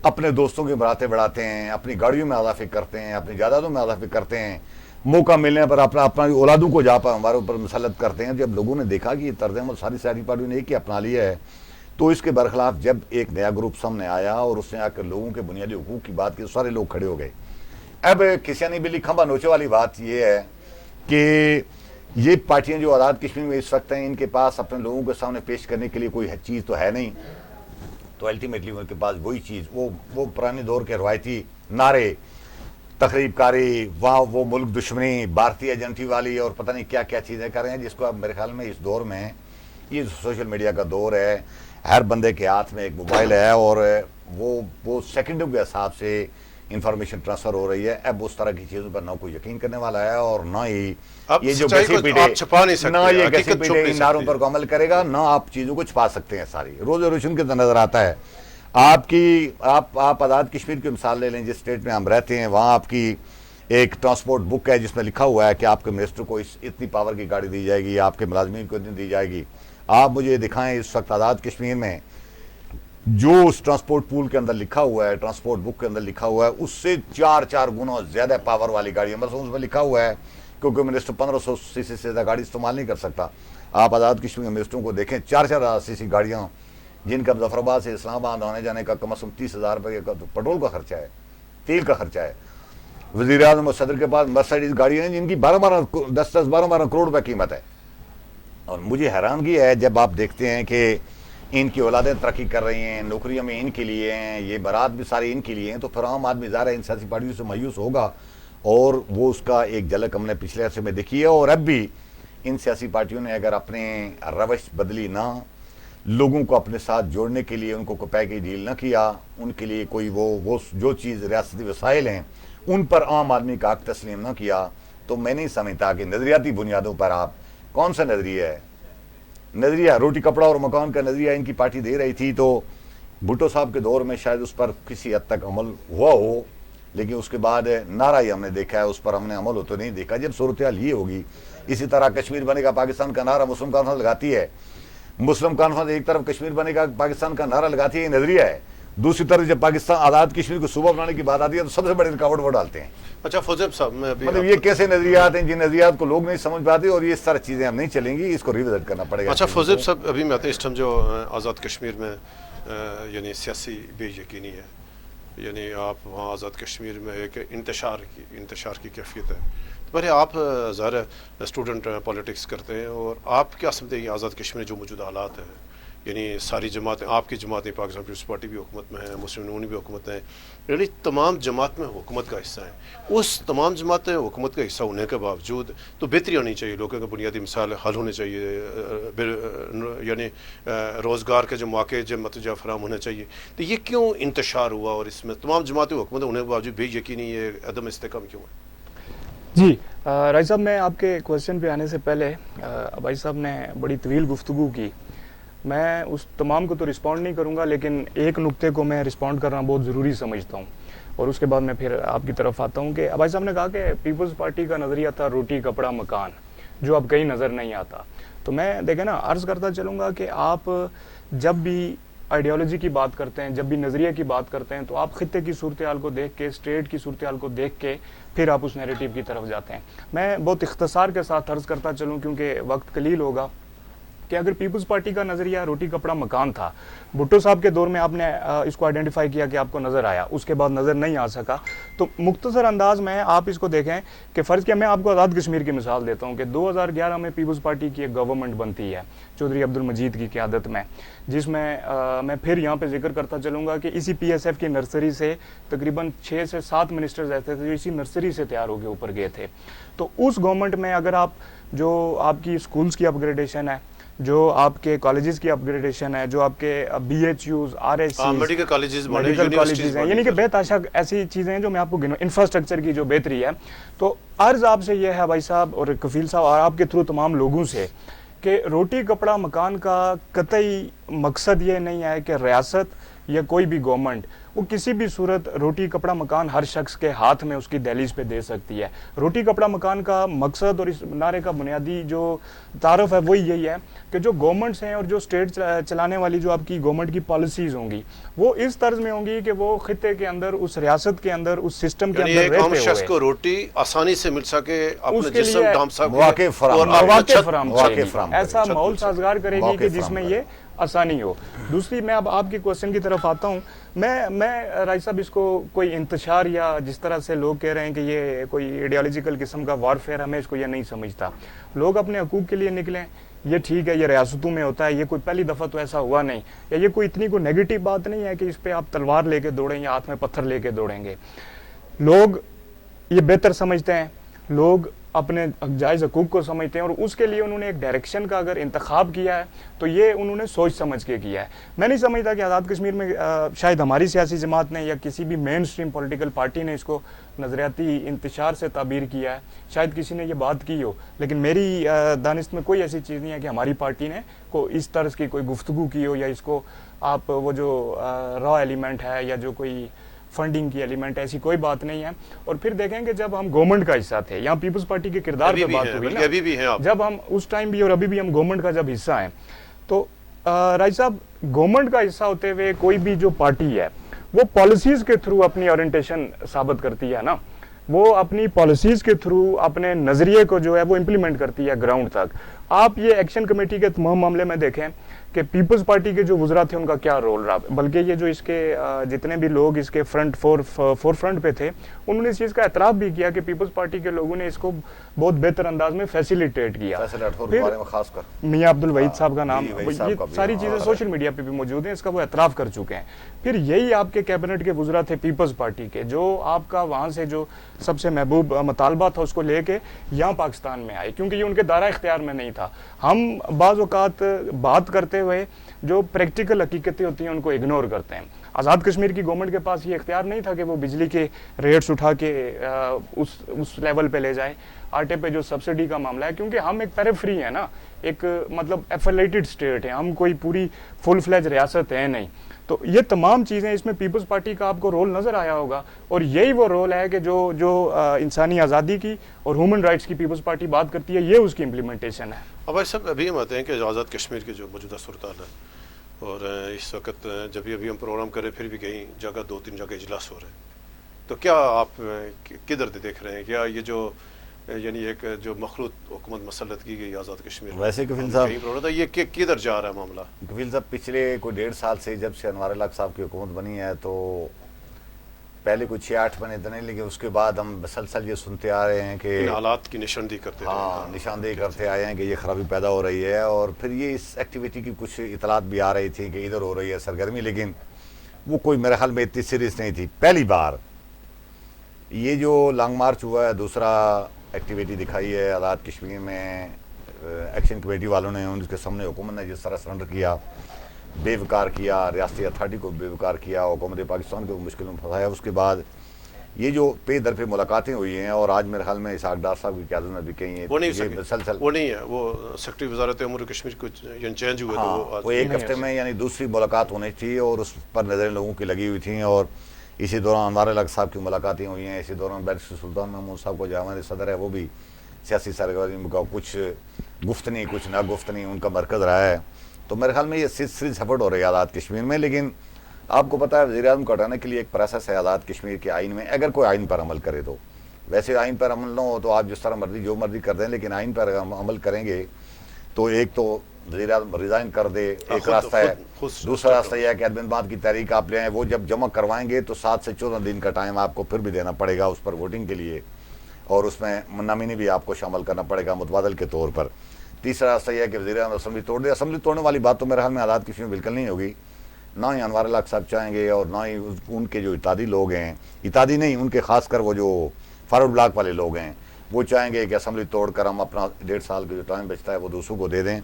اپنے دوستوں کی مراتیں بڑھاتے ہیں، اپنی گاڑیوں میں اضافے کرتے ہیں، اپنی جائیدادوں میں اضافے کرتے ہیں، موقع ملنے پر اپنا اولادوں کو جا پر ہمارے اوپر مسلط کرتے ہیں. جب لوگوں نے دیکھا کہ یہ طرز عمل ساری سیاسی پارٹیوں نے ایک ہی اپنا لیا ہے تو اس کے برخلاف جب ایک نیا گروپ سامنے آیا اور اس نے آ کر لوگوں کے بنیادی حقوق کی بات کی تو سارے لوگ کھڑے ہو گئے. اب کسیانی بلی کھمبا نوچے والی بات یہ ہے کہ یہ پارٹیاں جو آزاد کشمیر میں اس وقت ہیں ان کے پاس اپنے لوگوں کے سامنے پیش کرنے کے لیے کوئی چیز تو ہے نہیں، تو الٹیمیٹلی ان کے پاس وہی چیز وہ پرانے دور کے روایتی نعرے، تقریب کاری، وہاں وہ ملک دشمنی، بھارتی ایجنٹی والی اور پتہ نہیں کیا کیا چیزیں کر رہے ہیں، جس کو اب میرے خیال میں اس دور میں یہ سوشل میڈیا کا دور ہے، ہر بندے کے ہاتھ میں ایک موبائل ہے اور وہ سیکنڈوں کے حساب سے انفارمیشن ٹرانسفر ہو رہی ہے۔ اب اس طرح کی چیزوں پر نہ کوئی یقین کرنے والا ہے اور نہ ہی یہ جو گسی پیٹے، نہ یہ گسی پیٹے ان نعروں پر عمل کرے گا، نہ آپ چیزوں کو چھپا سکتے ہیں ساری۔ روز روشن کے نظر آتا ہے آپ آزاد کشمیر کی مثال لے لیں، جس اسٹیٹ میں ہم رہتے ہیں وہاں آپ کی ایک ٹرانسپورٹ بک ہے جس میں لکھا ہوا ہے کہ آپ کے منسٹر کو اتنی پاور کی گاڑی دی جائے گی، آپ کے ملازمین کو اتنی دی جائے گی۔ آپ مجھے دکھائیں اس وقت آزاد کشمیر میں جو اس ٹرانسپورٹ پول کے اندر لکھا ہوا ہے، ٹرانسپورٹ بک کے اندر لکھا ہوا ہے، اس سے 4 گنا زیادہ پاور والی گاڑی ہے۔ مثلا اس میں لکھا ہوا ہے کیونکہ منسٹر 1500 سی سی سے زیادہ گاڑی استعمال نہیں کر سکتا۔ آپ آزاد کشمیر کے منسٹروں کو دیکھیں، 4 سی سی گاڑیاں جن کا مظفر آباد سے اسلام آباد آنے جانے کا کم از کم 30,000 روپے کا پیٹرول کا خرچہ ہے، تیل کا خرچہ ہے۔ وزیر اعظم اور صدر کے پاس مرسیڈیز گاڑیاں ہیں جن کی 12 کروڑ روپے قیمت ہے۔ اور مجھے حیرانگی ہے جب آپ دیکھتے ہیں کہ ان کی اولادیں ترقی کر رہی ہیں، نوکریوں میں ان کے لیے ہیں، یہ برات بھی سارے ان کے لیے ہیں، تو پھر عام آدمی ظاہر ہے ان سیاسی پارٹیوں سے مایوس ہوگا، اور وہ اس کا ایک جھلک ہم نے پچھلے عرصے میں دیکھی ہے۔ اور اب بھی ان سیاسی پارٹیوں نے اگر اپنے روش بدلی نہ، لوگوں کو اپنے ساتھ جوڑنے کے لیے ان کو کوئی پیکیج ڈیل نہ کیا، ان کے لیے کوئی وہ جو چیز ریاستی وسائل ہیں ان پر عام آدمی کا حق تسلیم نہ کیا، تو میں نہیں سمجھتا کہ نظریاتی بنیادوں پر آپ کون سا نظریہ روٹی کپڑا اور مکان کا نظریہ ان کی پارٹی دے رہی تھی، تو بھٹو صاحب کے دور میں شاید اس پر کسی حد تک عمل ہوا ہو، لیکن اس کے بعد نعرہ ہی ہم نے دیکھا ہے، اس پر ہم نے عمل ہوتے نہیں دیکھا۔ جب صورتحال یہ ہوگی، اسی طرح کشمیر بنے گا پاکستان کا نعرہ مسلم کانفرنس لگاتی ہے، مسلم کانفرنس ایک طرف کشمیر بنے گا پاکستان کا نعرہ لگاتی ہے، یہ نظریہ ہے، دوسری طرف جب پاکستان آزاد کشمیر کو صوبہ بنانے کی بات آتی ہے تو سب سے بڑی رکاوٹ وہ ڈالتے ہیں۔ اچھا فوزیب صاحب، میں مطلب یہ کیسے نظریات ہیں جن نظریات کو لوگ نہیں سمجھ پاتے، اور یہ ساری چیزیں ہم نہیں چلیں گی، اس کو ریوزٹ کرنا پڑے گا۔ اچھا فوزیب صاحب، ابھی میں آتے ہیں اس ٹائم جو آزاد کشمیر میں یعنی سیاسی بے یقینی ہے، یعنی آپ وہاں آزاد کشمیر میں ایک انتشار کی کیفیت ہے، بھلے آپ ظاہر اسٹوڈنٹ پالیٹکس کرتے ہیں، اور آپ کیا سمجھتے ہیں آزاد کشمیر جو موجودہ حالات ہیں، یعنی ساری جماعتیں، آپ کی جماعتیں پاکستان پیپلز پارٹی بھی حکومت میں ہیں، مسلم نون بھی حکومت میں ہیں، یعنی تمام جماعت میں حکومت کا حصہ ہیں، اس تمام جماعتیں حکومت کا حصہ ہونے کے باوجود تو بہتری ہونی چاہیے، لوگوں کا بنیادی مسائل حل ہونے چاہیے، یعنی روزگار کے جو مواقع جو متوجہ فراہم ہونے چاہیے، تو یہ کیوں انتشار ہوا، اور اس میں تمام جماعتیں حکومت ہونے کے باوجود بے یقینی یہ عدم استحکام کیوں ہے؟ جی راج صاحب، میں آپ کے کویشچن پہ آنے سے پہلے بھائی صاحب نے بڑی طویل گفتگو کی، میں اس تمام کو تو رسپونڈ نہیں کروں گا، لیکن ایک نقطے کو میں رسپونڈ کرنا بہت ضروری سمجھتا ہوں، اور اس کے بعد میں پھر آپ کی طرف آتا ہوں کہ بھائی صاحب نے کہا کہ پیپلز پارٹی کا نظریہ تھا روٹی کپڑا مکان، جو اب کہیں نظر نہیں آتا۔ تو میں دیکھیں نا، عرض کرتا چلوں گا کہ آپ جب بھی آئیڈیالوجی کی بات کرتے ہیں، جب بھی نظریے کی بات کرتے ہیں، تو آپ خطے کی صورتحال کو دیکھ کے، اسٹیٹ کی صورتحال کو دیکھ کے پھر آپ اس نیریٹیو کی طرف جاتے ہیں۔ میں بہت اختصار کے ساتھ عرض کرتا چلوں کیونکہ وقت قلیل ہوگا، کہ اگر پیپلز پارٹی کا نظریہ روٹی کپڑا مکان تھا، بھٹو صاحب کے دور میں آپ نے اس کو آئیڈینٹیفائی کیا کہ آپ کو نظر آیا، اس کے بعد نظر نہیں آ سکا، تو مختصر انداز میں آپ اس کو دیکھیں کہ فرض کیا، میں آپ کو آزاد کشمیر کی مثال دیتا ہوں کہ 2011 میں پیپلز پارٹی کی ایک گورنمنٹ بنتی ہے چودھری عبد المجید کی قیادت میں، جس میں میں پھر یہاں پہ ذکر کرتا چلوں گا کہ اسی پی ایس ایف کی نرسری سے تقریباً 6 سے 7 منسٹرز ایسے تھے جو اسی نرسری سے تیار ہو کے اوپر گئے تھے۔ تو اس گورنمنٹ میں اگر آپ جو آپ کی اسکولز کی اپ گریڈیشن ہے، جو آپ کے کالجز کی اپ گریڈیشن ہے، جو آپ کے B H Us, R S C, medical colleges ہیں، یعنی کہ بے تحاشا ایسی چیزیں ہیں جو میں آپ کو گنوں، انفراسٹرکچر کی جو بہتری ہے، تو عرض آپ سے یہ ہے بھائی صاحب اور کفیل صاحب اور آپ کے تھرو تمام لوگوں سے، کہ روٹی کپڑا مکان کا قطعی مقصد یہ نہیں ہے کہ ریاست یا کوئی بھی گورنمنٹ وہ کسی بھی صورت روٹی کپڑا مکان ہر شخص کے ہاتھ میں اس کی دہلیز پہ دے سکتی ہے۔ روٹی کپڑا مکان کا مقصد اور اس نعرے کا بنیادی جو تعارف ہے وہی یہی ہے کہ جو گورنمنٹس ہیں اور جو اسٹیٹ چلانے والی جو آپ کی گورنمنٹ کی پالیسیز ہوں گی وہ اس طرز میں ہوں گی کہ وہ خطے کے اندر، اس ریاست کے اندر، اس سسٹم کے اندر رہتے ہوئے شخص کو روٹی آسانی سے مل سکے، اپنے جسم ڈھانپ سکے، مواقع فراہم، ایسا ماحول سازگار کرے گی کہ جس میں یہ آسانی ہو۔ دوسری، میں اب آپ کی کوشچن کی طرف آتا ہوں، میں رائی صاحب اس کو کوئی انتشار یا جس طرح سے لوگ کہہ رہے ہیں کہ یہ کوئی ایڈیالوجیکل قسم کا وارفیئر ہمیں اس کو یہ نہیں سمجھتا. لوگ اپنے حقوق کے لیے نکلیں, یہ ٹھیک ہے, یہ ریاستوں میں ہوتا ہے, یہ کوئی پہلی دفعہ تو ایسا ہوا نہیں, یا یہ کوئی اتنی کوئی نیگیٹو بات نہیں ہے کہ اس پہ آپ تلوار لے کے دوڑیں یا ہاتھ میں پتھر لے کے دوڑیں گے. لوگ یہ بہتر سمجھتے ہیں, لوگ اپنے جائز حقوق کو سمجھتے ہیں, اور اس کے لیے انہوں نے ایک ڈائریکشن کا اگر انتخاب کیا ہے تو یہ انہوں نے سوچ سمجھ کے کیا ہے. میں نہیں سمجھتا کہ آزاد کشمیر میں شاید ہماری سیاسی جماعت نے یا کسی بھی مین سٹریم پولیٹیکل پارٹی نے اس کو نظریاتی انتشار سے تعبیر کیا ہے, شاید کسی نے یہ بات کی ہو, لیکن میری دانست میں کوئی ایسی چیز نہیں ہے کہ ہماری پارٹی نے کو اس طرز کی کوئی گفتگو کی ہو, یا اس کو آپ وہ جو را ایلیمنٹ ہے یا جو کوئی فنڈنگ کی ایلیمنٹ, ایسی کوئی بات نہیں ہے. اور پھر دیکھیں کہ جب ہم گورنمنٹ کا حصہ تھے, یہاں پیپلز پارٹی کے کردار پہ بات ہوئی نا, جب ہم اس ٹائم بھی اور ابھی بھی ہم گورنمنٹ کا جب حصہ ہیں, تو رائی صاحب گورنمنٹ کا حصہ ہوتے ہوئے کوئی بھی جو پارٹی ہے وہ پالیسیز کے تھرو اپنی اورینٹیشن ثابت کرتی ہے نا, وہ اپنی پالیسیز کے تھرو اپنے نظریے کو جو ہے وہ امپلیمنٹ کرتی ہے گراؤنڈ تک. آپ یہ ایکشن کمیٹی کے تمام معاملے میں دیکھیں کہ پیپلز پارٹی کے جو وزراء تھے ان کا کیا رول رہا, بلکہ یہ جو اس کے جتنے بھی لوگ اس کے فور فرنٹ پہ تھے انہوں نے اس چیز کا اعتراف بھی کیا کہ پیپلز پارٹی کے لوگوں نے اس کو بہت بہتر انداز میں فیسیلیٹیٹ کیا. پھر خاص کر میاں عبد الوحید صاحب کا نام, یہ ساری چیزیں سوشل میڈیا پہ بھی موجود ہیں, اس کا وہ اعتراف کر چکے ہیں. پھر یہی آپ کے کیبنٹ کے وزراء تھے پیپلز پارٹی کے, جو آپ کا وہاں سے جو سب سے محبوب مطالبہ تھا اس کو لے کے یہاں پاکستان میں آئے, کیونکہ یہ ان کے دائرہ اختیار میں نہیں تھا. ہم بعض اوقات بات کرتے ہوئے جو پریکٹیکل حقیقتیں ہوتی ہیں ان کو اگنور کرتے ہیں. آزاد کشمیر کی گورنمنٹ کے پاس یہ اختیار نہیں تھا کہ وہ بجلی کے ریٹس اٹھا کے اس لیول پہ لے جائے. آٹے پہ جو سبسڈی کا معاملہ ہے, کیونکہ ہم ایک پیریفری ہیں نا, ایک مطلب ایفیلیٹڈ اسٹیٹ ہے, ہم کوئی پوری فل فلیج ریاست ہے نہیں. تو یہ تمام چیزیں اس میں پیپلز پارٹی کا آپ کو رول نظر آیا ہوگا, اور یہی وہ رول ہے کہ جو انسانی آزادی کی اور ہیومن رائٹس کی پیپلز پارٹی بات کرتی ہے, یہ اس کی امپلیمنٹیشن ہے. اب بھائی صاحب ابھی ہم آتے ہیں کہ آزاد کشمیر کی جو موجودہ صورتحال ہے, اور اس وقت جب بھی ابھی ہم پروگرام کر رہے ہیں پھر بھی کہیں جگہ 2-3 جگہ اجلاس ہو رہے ہیں, تو کیا آپ کدھر دیکھ رہے ہیں, کیا یہ جو یعنی ایک جو مخلوط حکومت مسلط کی گئی آزاد کشمیر میں, ویسے کفیل صاحب یہ کدھر جا رہا ہے معاملہ؟ کفیل صاحب پچھلے کوئی 1.5 سال سے جب سے انوار الحق صاحب کی حکومت بنی ہے, تو پہلے کوئی 6-8 مہینے تو نہیں, لیکن اس کے بعد ہم مسلسل یہ سنتے آ رہے ہیں کہ حالات کی نشاندہی کرتے نشاندہی کرتے آئے ہیں کہ یہ خرابی پیدا ہو رہی ہے. اور پھر یہ اس ایکٹیویٹی کی کچھ اطلاعات بھی آ رہی تھی کہ ادھر ہو رہی ہے سرگرمی, لیکن وہ کوئی میرے خیال میں اتنی سیریس نہیں تھی. پہلی بار یہ جو لانگ مارچ ہوا ہے, دوسرا ایکٹیویٹی دکھائی ہے آزاد کشمیر میں, ایکشن کمیٹی والوں نے ان کے سامنے حکومت نے جس طرح سرنڈر کیا, بے وقار کیا, ریاستی اتھارٹی کو بے وقار کیا, حکومت پاکستان کو مشکلوں میں پھنسایا. اس کے بعد یہ جو پے در پہ ملاقاتیں ہوئی ہیں, اور آج میرے خیال میں اسحاق ڈار صاحب کی قیادت میں بھی کہیں ہیں, وہ نہیں ہے, وہ سیکرٹری وزارت امور کشمیر کو چینج ہوئے تو وہ ایک ہفتے میں یعنی دوسری ملاقات ہونی تھی, اور اس پر نظریں لوگوں کی لگی ہوئی تھیں. اور اسی دوران انوار الحق صاحب کی ملاقاتیں ہوئی ہیں, اسی دوران بیرسٹر سلطان محمود صاحب کو جو ہمارے صدر ہے وہ بھی سیاسی سرگرمی کا کچھ گفتنی کچھ نہ گفتنی ان کا مرکز رہا ہے. تو میرے خیال میں یہ سیریس ایفرٹ ہو رہی ہے آزاد کشمیر میں. لیکن آپ کو پتہ ہے وزیر اعظم کو ہٹانے کے لیے ایک پروسیس ہے آزاد کشمیر کے آئین میں, اگر کوئی آئین پر عمل کرے تو. ویسے آئین پر عمل نہ ہو تو آپ جس طرح مرضی جو مرضی کر دیں, لیکن آئین پر عمل کریں گے تو ایک تو وزیر اعظم ریزائن کر دے, ایک راستہ ہے. دوسرا راستہ یہ ہے کہ ادبین بات کی تحریک آپ لے آئیں, وہ جب جمع کروائیں گے تو 7 سے 14 دن کا ٹائم آپ کو پھر بھی دینا پڑے گا اس پر ووٹنگ کے لیے, اور اس میں نامینی بھی آپ کو شامل کرنا پڑے گا متبادل کے طور پر. تیسرا راستہ یہ ہے کہ وزیر اعظم اسمبلی توڑ دے. اسمبلی توڑنے والی بات تو میرے حال میں آزاد کشمیر میں بالکل نہیں ہوگی, نہ ہی انوار الحق صاحب چاہیں گے, اور نہ ہی ان کے جو اتحادی لوگ ہیں, اتحادی نہیں ان کے خاص کر وہ جو فارورڈ بلاک والے لوگ ہیں, وہ چاہیں گے کہ اسمبلی توڑ کر ہم اپنا 1.5 سال کا جو ٹائم بچتا ہے وہ دوسروں کو دے دیں.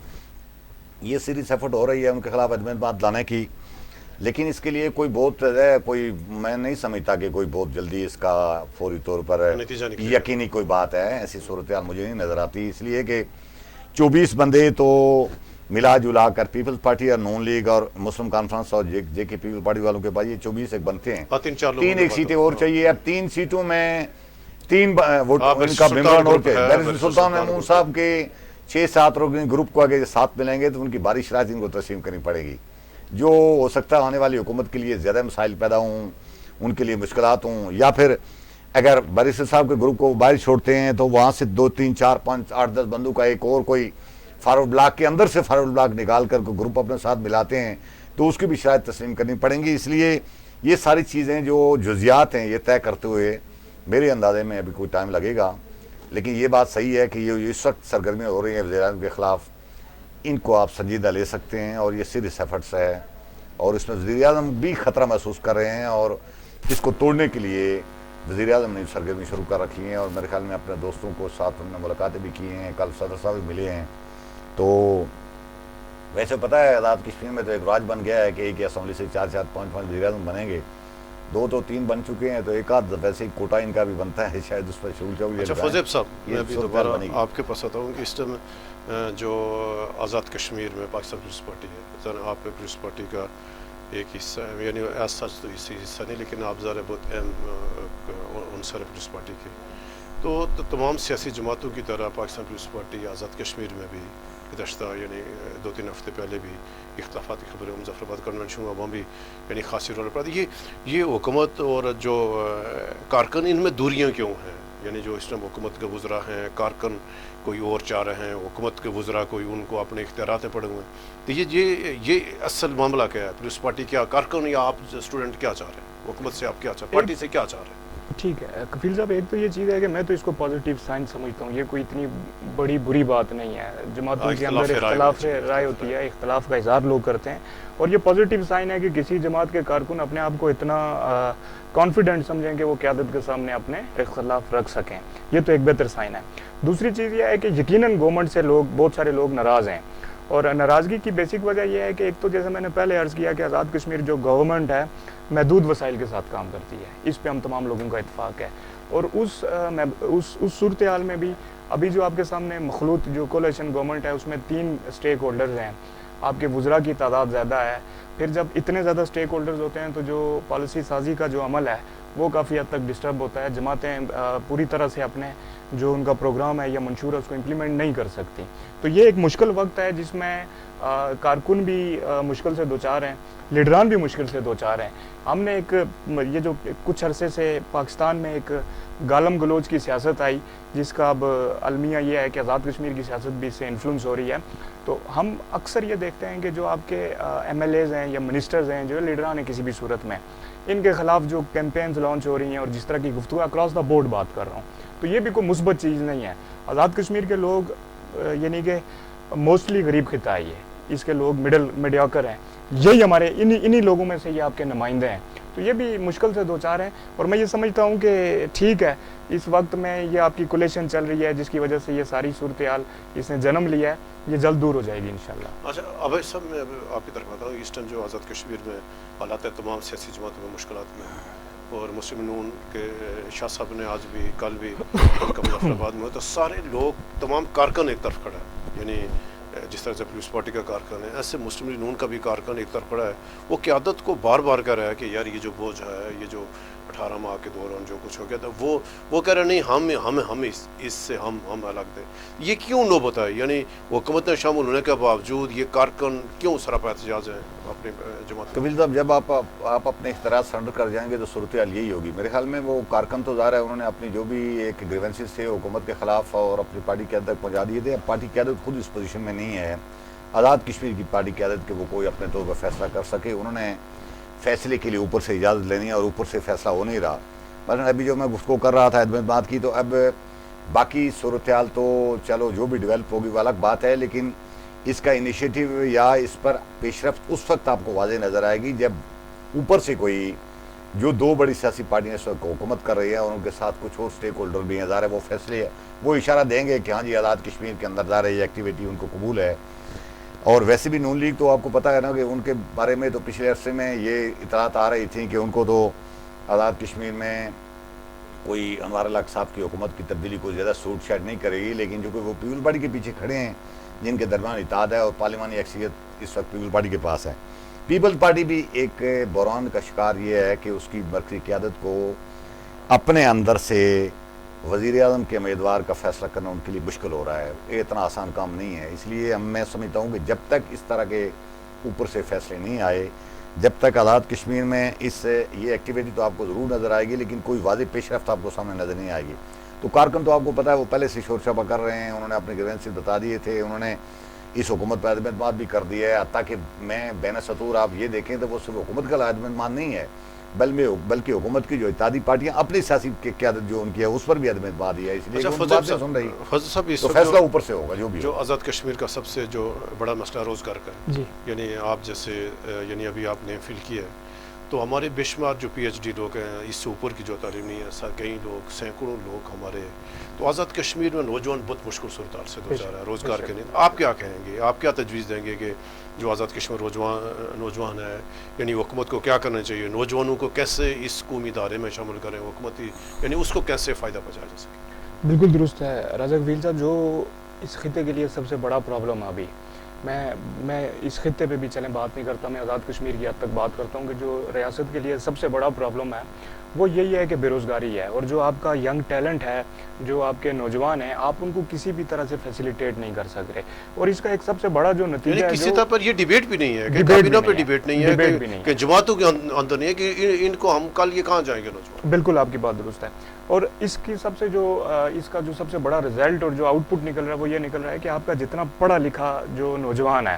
یہ سیریس ایفرٹ ہو رہی ہے ان کے خلاف ادبین بات لانے کی, لیکن اس کے لیے کوئی بہت کوئی میں نہیں سمجھتا کہ کوئی بہت جلدی اس کا فوری طور پر یقینی کوئی بات ہے. ایسی صورتحال مجھے نہیں نظر آتی, اس لیے کہ 24 بندے تو ملا جلا کر پیپلز پارٹی اور نون لیگ اور مسلم کانفرنس اور جے کے پیپل پارٹی والوں کے پاس یہ 24 ایک بنتے ہیں. 3 ایک سیٹیں اور چاہیے. اب 3 سیٹوں میں 3 ووٹ ان کا ممبران اور بیرسٹر سلطان محمود صاحب کے 6-7 گروپ کو اگر 7 ملیں گے تو ان کی باری شرائط ان کو تسلیم کرنی پڑے گی, جو ہو سکتا ہے آنے والی حکومت کے لیے زیادہ مسائل پیدا ہوں, ان کے لیے مشکلات ہوں. یا پھر اگر بیرسٹر صاحب کے گروپ کو باہر چھوڑتے ہیں تو وہاں سے 2, 3, 4, 5, 8, 10 بندوں کا ایک اور کوئی فارورڈ بلاک کے اندر سے فارورڈ بلاک نکال کر کوئی گروپ اپنے ساتھ ملاتے ہیں تو اس کی بھی شرائط تسلیم کرنی پڑیں گی. اس لیے یہ ساری چیزیں جو جزیات ہیں یہ طے کرتے ہوئے میرے اندازے میں ابھی کوئی ٹائم لگے گا، لیکن یہ بات صحیح ہے کہ یہ اس وقت سرگرمیاں ہو رہی ہیں وزیر اعظم کے خلاف، ان کو آپ سنجیدہ لے سکتے ہیں اور یہ سیریس ایفرٹس ہے، اور اس میں وزیر اعظم بھی خطرہ محسوس کر رہے ہیں، اور اس کو توڑنے کے لیے وزیر اعظم نے سرگرمی شروع کر رکھی ہیں، اور میرے خیال میں اپنے دوستوں کو ساتھ انہوں نے ملاقاتیں بھی کی ہیں، کل صدر صاحب بھی ملے ہیں۔ تو ویسے پتہ ہے آزاد کشمیر میں تو ایک راج بن گیا ہے کہ ایک اسمبلی سے 4 5 وزیر اعظم بنیں گے، 2 تو 3 بن چکے ہیں، تو ایک آدھ ویسے ہی کوٹا ان کا بھی بنتا ہے، شاید اس پر شروع چاہیے۔ اچھا فوزیب صاحب، میں ابھی دوبارہ بنے گی۔ آپ کے پاس آتا ہوں کہ اس ٹائم جو آزاد کشمیر میں پاکستان پیپلز پارٹی ہے، آپ پیپلز پارٹی کا ایک حصہ ہے، یعنی ایز سچ تو اسی حصہ نہیں، لیکن آپ ظاہر بہت اہم عنصر ہے پیپلز پارٹی کے، تو تمام سیاسی جماعتوں کی طرح پاکستان پیپلز پارٹی آزاد کشمیر میں بھی گزشتہ یعنی 2-3 ہفتے پہلے بھی اختلافات کی خبریں، مظفر آباد کنونشن ہوا، وہاں بھی یعنی خاصی رول پڑا۔ یہ حکومت اور جو کارکن، ان میں دوریاں کیوں ہیں؟ یعنی جو اس ٹائم حکومت کے وزراء ہیں، کارکن کوئی اور چاہ رہے ہیں، حکومت کے وزراء کوئی ان کو اپنے اختیارات پڑے ہوئے ہیں، تو یہ اصل معاملہ کیا ہے؟ پیپلز پارٹی کیا کارکن یا آپ اسٹوڈنٹ کیا چاہ رہے ہیں؟ حکومت سے آپ کیا چاہ رہے ہیں؟ پارٹی سے کیا چاہ رہے ہیں؟ ٹھیک ہے کفیل صاحب، ایک تو یہ چیز ہے کہ میں تو اس کو پازیٹیو سائن سمجھتا ہوں، یہ کوئی اتنی بڑی بری بات نہیں ہے۔ جماعتوں کے اندر اختلاف رائے ہوتی ہے، اختلاف کا اظہار لوگ کرتے ہیں، اور یہ پازیٹیو سائن ہے کہ کسی جماعت کے کارکن اپنے آپ کو اتنا کانفیڈنٹ سمجھیں کہ وہ قیادت کے سامنے اپنے اختلاف رکھ سکیں، یہ تو ایک بہتر سائن ہے۔ دوسری چیز یہ ہے کہ یقیناً گورنمنٹ سے بہت سارے لوگ ناراض ہیں، اور ناراضگی کی بیسک وجہ یہ ہے کہ ایک تو جیسے میں نے پہلے عرض کیا کہ آزاد کشمیر جو گورنمنٹ ہے محدود وسائل کے ساتھ کام کرتی ہے، اس پہ ہم تمام لوگوں کا اتفاق ہے، اور اس صورتحال میں بھی ابھی جو آپ کے سامنے مخلوط جو کولیشن گورنمنٹ ہے اس میں 3 اسٹیک ہولڈرز ہیں، آپ کے وزراء کی تعداد زیادہ ہے، پھر جب اتنے زیادہ اسٹیک ہولڈرز ہوتے ہیں تو جو پالیسی سازی کا جو عمل ہے وہ کافی حد تک ڈسٹرب ہوتا ہے، جماعتیں پوری طرح سے اپنے جو ان کا پروگرام ہے یا منشور ہے اس کو امپلیمنٹ نہیں کر سکتی، تو یہ ایک مشکل وقت ہے جس میں کارکن بھی مشکل سے دوچار ہیں، لیڈران بھی مشکل سے دوچار ہیں۔ ہم نے یہ جو کچھ عرصے سے پاکستان میں ایک گالم گلوچ کی سیاست آئی، جس کا اب المیہ یہ ہے کہ آزاد کشمیر کی سیاست بھی اس سے انفلوئنس ہو رہی ہے، تو ہم اکثر یہ دیکھتے ہیں کہ جو آپ کے ایم ایل ایز ہیں یا منسٹرز ہیں، جو لیڈران ہیں کسی بھی صورت میں، ان کے خلاف جو کیمپینز لانچ ہو رہی ہیں اور جس طرح کی گفتگو اکراس دا بورڈ بات کر رہا ہوں، تو یہ بھی کوئی مثبت چیز نہیں ہے۔ آزاد کشمیر کے لوگ یعنی کہ موسٹلی غریب خطہ ہے، اس کے لوگ میڈیاکر ہیں، یہی ہمارے انہی لوگوں میں سے یہ آپ کے نمائندے ہیں، تو یہ بھی مشکل سے دوچار ہیں، اور میں یہ سمجھتا ہوں کہ ٹھیک ہے اس وقت میں یہ آپ کی کولیشن چل رہی ہے جس کی وجہ سے یہ ساری صورتحال اس نے جنم لیا ہے، یہ جلد دور ہو جائے گی انشاءاللہ۔ اچھا اب سب میں آپ کی طرف آتا ہوں، اس ٹائم جو آزاد کشمیر میں حالات ہے، تمام سیاسی جماعتوں میں مشکلات میں، اور مسلم نون کے شاہ صاحب نے آج بھی کل بھی مظفر آباد میں، تو سارے لوگ تمام کارکن ایک طرف کھڑا ہے، یعنی جس طرح سے پیپلز پارٹی کا کارکن ہے ایسے مسلم لیگ نون کا بھی کارکن ایک طرف کھڑا ہے، وہ قیادت کو بار بار کہہ رہا ہے کہ یار یہ جو بوجھ ہے، یہ جو 18 ماہ کے دوران جو کچھ ہو گیا تھا، وہ کہہ رہے نہیں ہم اس سے ہم الگ دیں۔ یہ کیوں نوبت ہے؟ یعنی حکومت میں شامل ہونے کے باوجود یہ کارکن کیوں سراپا احتجاج ہیں اپنی جماعت؟ کفیل صاحب، جب آپ اپنے اختیارات سرنڈر کر جائیں گے تو صورتحال یہی ہوگی میرے خیال میں۔ وہ کارکن تو ظاہر ہے انہوں نے اپنی جو بھی ایک گریونسز تھے حکومت کے خلاف اور اپنی پارٹی قیادت تک پہنچا دیے تھے، اب پارٹی قیادت خود اس پوزیشن میں نہیں ہے آزاد کشمیر کی پارٹی قیادت کہ وہ کوئی اپنے طور پر فیصلہ کر سکے، انہوں نے فیصلے کے لیے اوپر سے اجازت لینی ہے اور اوپر سے فیصلہ ہو نہیں رہا۔ مثلا ابھی جو میں گفتگو کر رہا تھا بات کی، تو اب باقی صورتحال تو چلو جو بھی ڈیولپ ہوگی وہ الگ بات ہے، لیکن اس کا انیشیٹو یا اس پر پیش رفت اس وقت آپ کو واضح نظر آئے گی جب اوپر سے کوئی جو 2 بڑی سیاسی پارٹیاں اس وقت حکومت کر رہی ہیں اور ان کے ساتھ کچھ اور اسٹیک ہولڈر بھی ہیں، ظاہر ہے وہ فیصلے وہ اشارہ دیں گے کہ ہاں جی آزاد کشمیر کے اندر ظاہر ہے یہ ایکٹیویٹی ان کو قبول ہے۔ اور ویسے بھی نون لیگ تو آپ کو پتہ ہے نا کہ ان کے بارے میں تو پچھلے عرصے میں یہ اطلاعات آ رہی تھیں کہ ان کو تو آزاد کشمیر میں کوئی انوار الحق صاحب کی حکومت کی تبدیلی کو زیادہ سوٹ شیڈ نہیں کرے گی، لیکن جو کہ وہ پیپل پارٹی کے پیچھے کھڑے ہیں جن کے درمیان اتحاد ہے اور پارلیمانی اکثریت اس وقت پیپل پارٹی کے پاس ہے۔ پیپل پارٹی بھی ایک بحران کا شکار یہ ہے کہ اس کی مرکزی قیادت کو اپنے اندر سے وزیر اعظم کے امیدوار کا فیصلہ کرنا ان کے لیے مشکل ہو رہا ہے، یہ اتنا آسان کام نہیں ہے۔ اس لیے میں سمجھتا ہوں کہ جب تک اس طرح کے اوپر سے فیصلے نہیں آئے، جب تک آزاد کشمیر میں یہ ایکٹیویٹی تو آپ کو ضرور نظر آئے گی لیکن کوئی واضح پیش رفت آپ کو سامنے نظر نہیں آئے گی۔ تو کارکن تو آپ کو پتہ ہے وہ پہلے سے شور شرابہ کر رہے ہیں، انہوں نے اپنے گریونسز بتا دیے تھے، انہوں نے اس حکومت پر عدم اعتماد بھی کر دیا ہے، حتیٰ کہ میں بین سطور آپ یہ دیکھیں تو وہ صرف حکومت کا عدم اعتماد نہیں ہے، بلکہ حکومت کی جو اتحادی پارٹیاں اپنی سیاسی قیادت جو ان کی ہے اس پر بھی عدم اعتماد ہے، اس لیے اچھا وہ بات نہیں سن رہی، فضل صاحب اس تو وقت فیصلہ اوپر سے ہوگا جو بھی جو ہوگا۔ آزاد کشمیر کا سب سے جو بڑا مسئلہ روزگار کا ہے، جی یعنی آپ جیسے یعنی ابھی آپ نے فل کیا ہے، تو ہمارے بے شمار جو پی ایچ ڈی لوگ ہیں، اس سے اوپر کی جو تعلیم نہیں ہے، کئی لوگ سینکڑوں لوگ ہمارے، تو آزاد کشمیر میں نوجوان بہت مشکل صورتحال سے دو چار ہے روزگار کے لیے، آپ کیا کہیں گے، آپ کیا تجویز دیں گے کہ جو آزاد کشمیر نوجوان ہے، یعنی حکومت کو کیا کرنا چاہیے، نوجوانوں کو کیسے اس قومی ادارے میں شامل کریں، حکومتی یعنی اس کو کیسے فائدہ پہنچایا جا سکے؟ بالکل درست ہے رازق وکیل صاحب، جو اس خطے کے لیے سب سے بڑا پرابلم ہے ابھی، میں اس خطے پہ بھی چلیں بات نہیں کرتا، میں آزاد کشمیر کی حد تک بات کرتا ہوں کہ جو ریاست کے لیے سب سے بڑا پرابلم ہے وہ یہی ہے کہ بے روزگاری ہے، اور جو آپ کا ینگ ٹیلنٹ ہے، جو آپ کے نوجوان ہیں، آپ ان کو کسی بھی طرح سے فیسیلیٹیٹ نہیں کر سک رہے، اور اس کا ایک سب سے بڑا جو نتیجہ یعنی ہے کسی جو طرح پر یہ ڈیبیٹ بھی نہیں ہے کہ ڈیبیٹ کابینہ بھی پہ نہیں ہے، ڈیبیٹ نہیں ڈیبیٹ ہے بھی نہیں ہے۔ کہ جماعتوں کے اندر نہیں ہے کہ ان کو ہم کل یہ کہاں جائیں گے نوجوان۔ بالکل آپ کی بات درست ہے، اور اس کی سب سے جو اس کا جو سب سے بڑا رزلٹ اور جو آؤٹ پٹ نکل رہا ہے وہ یہ نکل رہا ہے کہ آپ کا جتنا پڑھا لکھا جو نوجوان ہے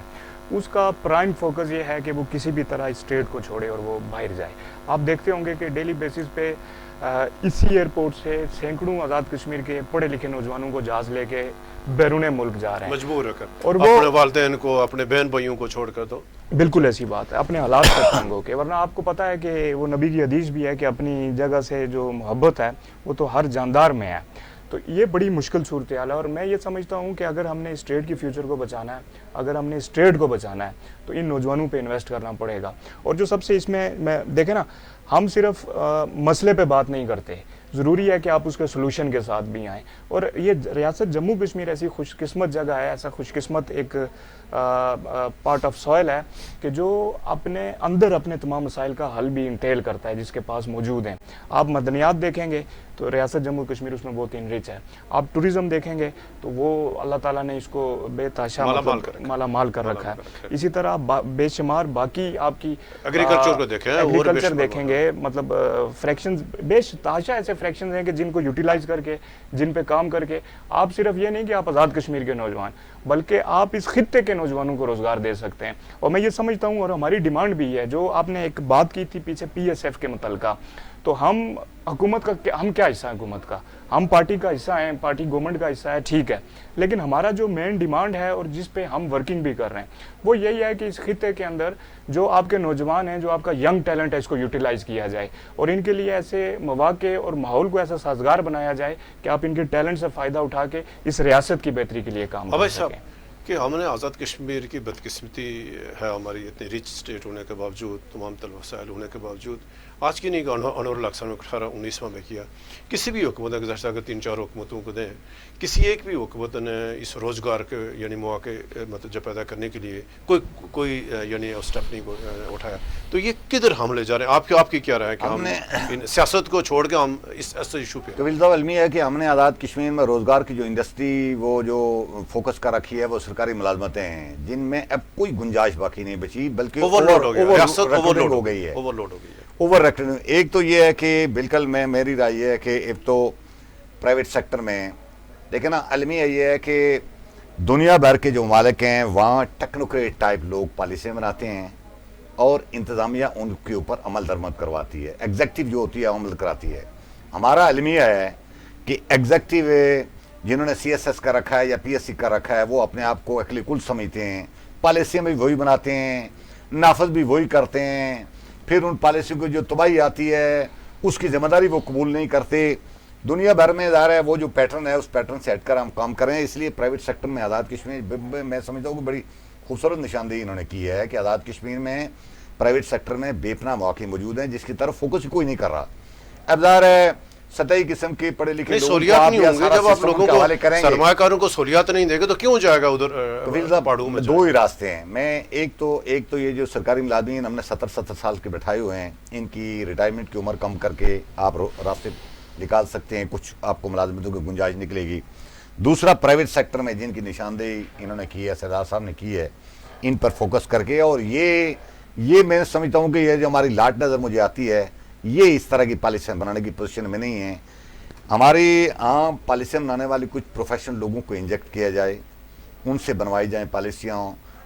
اس کا پرائم فوکس یہ ہے کہ وہ کسی بھی طرح اسٹیٹ کو چھوڑے اور وہ باہر جائے۔ آپ دیکھتے ہوں گے کہ ڈیلی بیسس پہ اسی ایئرپورٹ سے سینکڑوں آزاد کشمیر کے پڑھے لکھے نوجوانوں کو جہاز لے کے بیرون ملک جا رہے ہیں، مجبور ہو کر، اور وہ اپنے والدین کو، اپنے بہن بھائیوں کو چھوڑ کر دو۔ بالکل ایسی بات ہے، اپنے حالات پر تنگ ہو کے، ورنہ آپ کو پتہ ہے کہ وہ نبی کی حدیث بھی ہے کہ اپنی جگہ سے جو محبت ہے وہ تو ہر جاندار میں ہے، تو یہ بڑی مشکل صورتحال ہے، اور میں یہ سمجھتا ہوں کہ اگر ہم نے اسٹیٹ کی فیوچر کو بچانا ہے، اگر ہم نے اسٹیٹ کو بچانا ہے تو ان نوجوانوں پہ انویسٹ کرنا پڑے گا، اور جو سب سے اس میں دیکھیں نا، ہم صرف مسئلے پہ بات نہیں کرتے، ضروری ہے کہ آپ اس کے سلوشن کے ساتھ بھی آئیں، اور یہ ریاست جموں کشمیر ایسی خوش قسمت جگہ ہے، ایسا خوش قسمت ایک پارٹ آف سوائل ہے کہ جو اپنے اندر اپنے تمام مسائل کا حل بھی انٹیل کرتا ہے جس کے پاس موجود ہیں۔ آپ مدنیات دیکھیں گے تو ریاست جموں کشمیر اس میں بہت انرچ ہے، آپ ٹوریزم دیکھیں گے تو وہ اللہ تعالیٰ نے اس کو بے تحاشا مالا مال کر رکھا ہے، اسی طرح بے شمار باقی آپ کی ایگریکلچر کو دیکھیں، ایگریکلچر دیکھیں گے، مطلب فریکشنز بے تحاشا ایسے فریکشنز ہیں کہ جن کو یوٹیلائز کر کے، جن پہ کام کر کے آپ صرف یہ نہیں کہ آپ آزاد کشمیر کے نوجوان بلکہ آپ اس خطے کے نوجوانوں کو روزگار دے سکتے ہیں، اور میں یہ سمجھتا ہوں اور ہماری ڈیمانڈ بھی ہے، جو آپ نے ایک بات کی تھی پیچھے پی ایس ایف کے متعلقہ، تو ہم حکومت کا ہم کیا حصہ ہیں حکومت کا، ہم پارٹی کا حصہ ہیں، پارٹی گورنمنٹ کا حصہ ہے، ٹھیک ہے، لیکن ہمارا جو مین ڈیمانڈ ہے اور جس پہ ہم ورکنگ بھی کر رہے ہیں وہ یہی ہے کہ اس خطے کے اندر جو آپ کے نوجوان ہیں، جو آپ کا ینگ ٹیلنٹ ہے، اس کو یوٹیلائز کیا جائے اور ان کے لیے ایسے مواقع اور ماحول کو ایسا سازگار بنایا جائے کہ آپ ان کے ٹیلنٹ سے فائدہ اٹھا کے اس ریاست کی بہتری کے لیے کام کر سکیں۔ کہ ہم نے آزاد کشمیر کی بدقسمتی ہے، ہماری اتنی ریچ اسٹیٹ ہونے کے باوجود، تمام وسائل ہونے کے باوجود، آج کی نہیں کہ انور الاقصیٰ نے 1819 میں کیا، کسی بھی حکومت نے گزشتہ اگر 3-4 حکومتوں کو دیں، کسی ایک بھی حکومت نے اس روزگار کے یعنی مواقع مطلب جو پیدا کرنے کے لیے کوئی یعنی اسٹیپ نہیں اٹھایا، تو یہ کدھر ہم لے جا رہے ہیں؟ آپ کی کیا رائے ہے کہ ہم ان سیاست کو چھوڑ کے ہم اس ایسے ایشو پہ؟ قبیل صاحب، علمی ہے کہ ہم نے آزاد کشمیر میں روزگار کی جو انڈسٹری وہ جو فوکس کر رکھی ہے وہ سرکاری ملازمتیں ہیں، جن میں اب کوئی گنجائش باقی نہیں بچی، بلکہ اوور لوڈ ہو گیا، ریاست اوور لوڈ ہو گئی ہے، اوور لوڈ ہو گئی ہے۔ اوور ریکٹنگ ایک تو یہ ہے کہ بالکل میری رائے یہ ہے کہ ایک تو پرائیویٹ سیکٹر میں لیکن علمی یہ ہے کہ دنیا بھر کے جو ممالک ہیں وہاں ٹیکنوکریٹ ٹائپ لوگ پالیسیاں بناتے ہیں اور انتظامیہ ان کے اوپر عمل درآمد کرواتی ہے، ایگزیکٹو جو ہوتی ہے عمل کراتی ہے۔ ہمارا علمیہ ہے کہ ایگزیکٹو جنہوں نے سی ایس ایس کا رکھا ہے یا پی ایس سی کا رکھا ہے وہ اپنے آپ کو اکلی کل سمجھتے ہیں، پالیسیاں بھی وہی بناتے ہیں، نافذ بھی وہی کرتے ہیں، پھر ان پالیسیوں کو جو تباہی آتی ہے اس کی ذمہ داری وہ قبول نہیں کرتے۔ دنیا بھر میں ظاہر ہے وہ جو پیٹرن ہے اس پیٹرن سے ہٹ کر ہم کام کریں، اس لیے پرائیویٹ سیکٹر میں آزاد کشمیر میں سمجھتا ہوں کہ بڑی خوبصورت نشاندہی انہوں نے کی ہے کہ آزاد کشمیر میں پرائیویٹ سیکٹر میں بے پناہ مواقع موجود ہیں جس کی طرف فوکس کوئی نہیں کر رہا۔ اب ظاہر ہے سطحی قسم کے پڑھے لکھے سہولیات نہیں ہوں گے، جب آپ لوگوں کو سرمایہ کاروں کو سہولیات نہیں دے گے تو کیوں جائے گا ادھر پہاڑوں میں؟ دو ہی راستے ہیں، میں ایک تو یہ جو سرکاری ملازمین ہم نے 70 سال کے بٹھائے ہوئے ہیں، ان کی ریٹائرمنٹ کی عمر کم کر کے آپ راستے نکال سکتے ہیں، کچھ آپ کو ملازمتوں کی گنجائش نکلے گی۔ دوسرا پرائیویٹ سیکٹر میں جن کی نشاندہی انہوں نے کی ہے، سردار صاحب نے کی ہے، ان پر فوکس کر کے، اور یہ میں سمجھتا ہوں کہ یہ جو ہماری لاٹ نظر مجھے آتی ہے یہ اس طرح کی پالیسیاں بنانے کی پوزیشن میں نہیں ہے۔ ہماری عام پالیسیاں بنانے والے کچھ پروفیشنل لوگوں کو انجیکٹ کیا جائے، ان سے بنوائی جائیں پالیسیاں،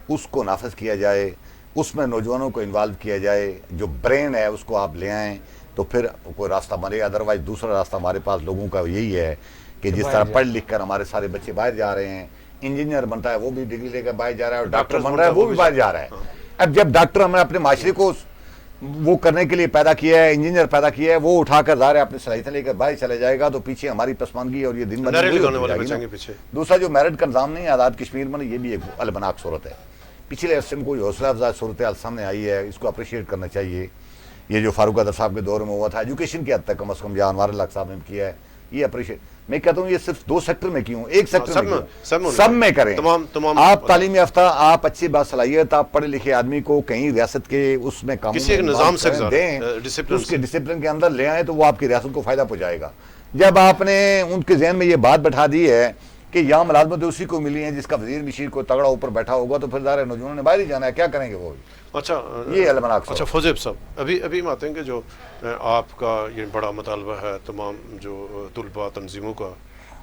اس کو نافذ کیا جائے، اس میں نوجوانوں کو انوالو کیا جائے، جو برین ہے اس کو آپ لے آئیں تو پھر کوئی راستہ بنے. ادروائز دوسرا راستہ ہمارے پاس لوگوں کا یہی ہے کہ جس طرح پڑھ لکھ کر ہمارے سارے بچے باہر جا رہے ہیں. انجینئر بنتا ہے وہ بھی ڈگری لے کر باہر جا رہا ہے، اور ڈاکٹر بن رہا ہے وہ بھی باہر جا رہا ہے. اب جب ڈاکٹر ہم نے اپنے معاشرے کو وہ کرنے کے لیے پیدا کیا ہے، انجینئر پیدا کیا ہے، وہ اٹھا کر ظاہر ہے اپنی صلاحیتیں لے کر باہر چلے جائے گا تو پیچھے ہماری پسماندگی اور یہ دن بدن. دوسرا جو میرٹ کا نظام نہیں ہے آزاد کشمیر میں، یہ بھی ایک المناک صورت ہے. پچھلے عرصے میں کوئی حوصلہ افزا صورتحال سامنے آئی ہے، اس کو اپریشیٹ کرنا چاہیے. یہ جو فاروق ادر صاحب کے دور میں ہوا تھا ایجوکیشن کی حد تک کم از کم، یا انوار الحق صاحب نے کیا ہے، یہ اپریشیٹ. میں کہتا ہوں یہ صرف 2 سیکٹر میں کیوں، ایک سیکٹر میں کیوں، سب میں کریں. آپ تعلیم یافتہ، آپ اچھی باصلاحیت، آپ پڑھے لکھے آدمی کو کہیں ریاست کے اس میں کام دیں، اس کے ڈسپلن کے اندر لے آئیں تو وہ آپ کی ریاست کو فائدہ پہنچائے گا. جب آپ نے ان کے ذہن میں یہ بات بٹھا دی ہے کہ یہاں ملازمت اسی کو ملی ہیں جس کا وزیر مشیر کو تگڑا اوپر بیٹھا ہوگا، تو پھر ظاہر نوجوانوں نے باہر ہی جانا ہے، کیا کریں گے وہ. اچھا یہ المناک. اچھا فوزیب صاحب، ابھی ہم آتے ہیں کہ جو آپ کا یہ بڑا مطالبہ ہے تمام جو طلباء تنظیموں کا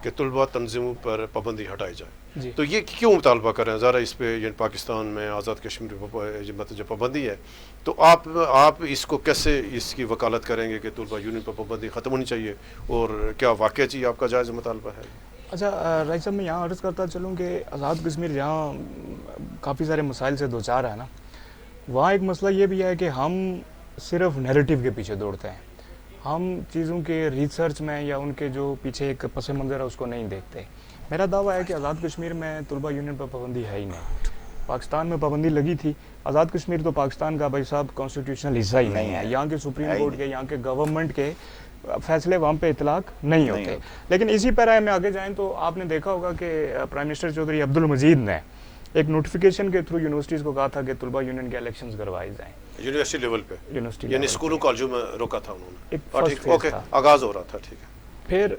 کہ طلباء تنظیموں پر پابندی ہٹائی جائے، تو یہ کیوں مطالبہ کر رہے ہیں؟ ذرا اس پہ یعنی پاکستان میں آزاد کشمیر مطلب جو پابندی ہے تو آپ اس کو کیسے اس کی وکالت کریں گے کہ طلباء یونین پر پابندی ختم ہونی چاہیے، اور کیا واقعہ چاہیے آپ کا جائز مطالبہ ہے؟ اچھا رائی صاحب، میں یہاں عرض کرتا چلوں کہ آزاد کشمیر جہاں کافی سارے مسائل سے دوچار ہے نا، وہاں ایک مسئلہ یہ بھی ہے کہ ہم صرف نیریٹو کے پیچھے دوڑتے ہیں. ہم چیزوں کے ریسرچ میں یا ان کے جو پیچھے ایک پس منظر ہے اس کو نہیں دیکھتے. میرا دعویٰ ہے کہ آزاد کشمیر میں طلباء یونین پر پابندی ہے ہی نہیں. پاکستان میں پابندی لگی تھی، آزاد کشمیر تو پاکستان کا بھائی صاحب کانسٹیٹیوشنل حصہ ہی نہیں ہے. یہاں کے سپریم کورٹ کے، یہاں کے گورنمنٹ کے فیصلے وہاں پہ اطلاق نہیں ہوتے. لیکن اسی پیرائے میں آگے جائیں تو آپ نے دیکھا ہوگا کہ پرائم منسٹر چودھری عبدالمجید نے ایک نوٹیفیکیشن کے تھرو یونیورسٹیز کو کہا تھا کہ طلباء یونین کے الیکشنز کروائے جائیں یونیورسٹی لیول پہ، یونیورسٹی یعنی اسکولوں کالجوں میں روکا تھا انہوں نے. ایک فرسٹ فیز تھا، آغاز ہو رہا تھا. ٹھیک ہے. پھر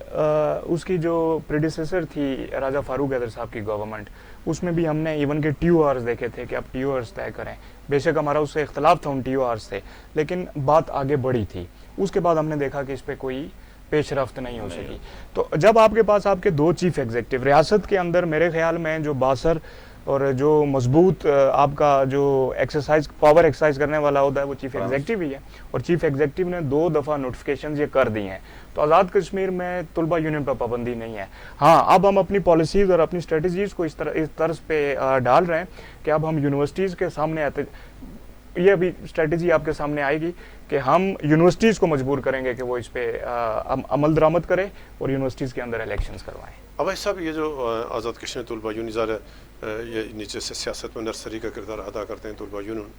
اس کی جو پریڈیسیسر تھی راجہ فاروق حیدر صاحب کی گورنمنٹ، اس میں بھی ہم نے ایون کے ٹی او آرز دیکھے تھے کہ آپ ٹی او آرز طے کریں. بے شک ہمارا اس سے اختلاف تھا ان ٹی او آرز سے، لیکن بات آگے بڑھی تھی. اس کے بعد ہم نے دیکھا کہ اس پہ کوئی پیش رفت نہیں ہو سکی. تو جب آپ کے پاس آپ کے 2 چیف ایگزیکٹو ریاست کے اندر، میرے خیال میں جو باثر اور جو مضبوط آپ کا جو پاور ایکسرسائز کرنے والا ہوتا ہے وہ چیف ایگزیکٹو ہی ہے، اور چیف ایگزیکٹو نے 2 دفعہ نوٹیفیکیشنز یہ کر دی ہیں. تو آزاد کشمیر میں طلباء یونین پر پابندی نہیں ہے. ہاں، اب ہم اپنی پالیسیز اور اپنی اسٹریٹجیز کو اس طرز پہ ڈال رہے ہیں کہ اب ہم یونیورسٹیز کے سامنے یہ ابھی اسٹریٹجی آپ کے سامنے آئے گی کہ ہم یونیورسٹیز کو مجبور کریں گے کہ وہ اس پہ عمل درآمد کرے اور یونیورسٹیز کے اندر الیکشنز کروائیں. ابھی صاحب، یہ جو آزاد کشمیر طلباء یونین یہ نیچے سے سیاست میں نرسری کا کردار ادا کرتے ہیں طلباء یونین،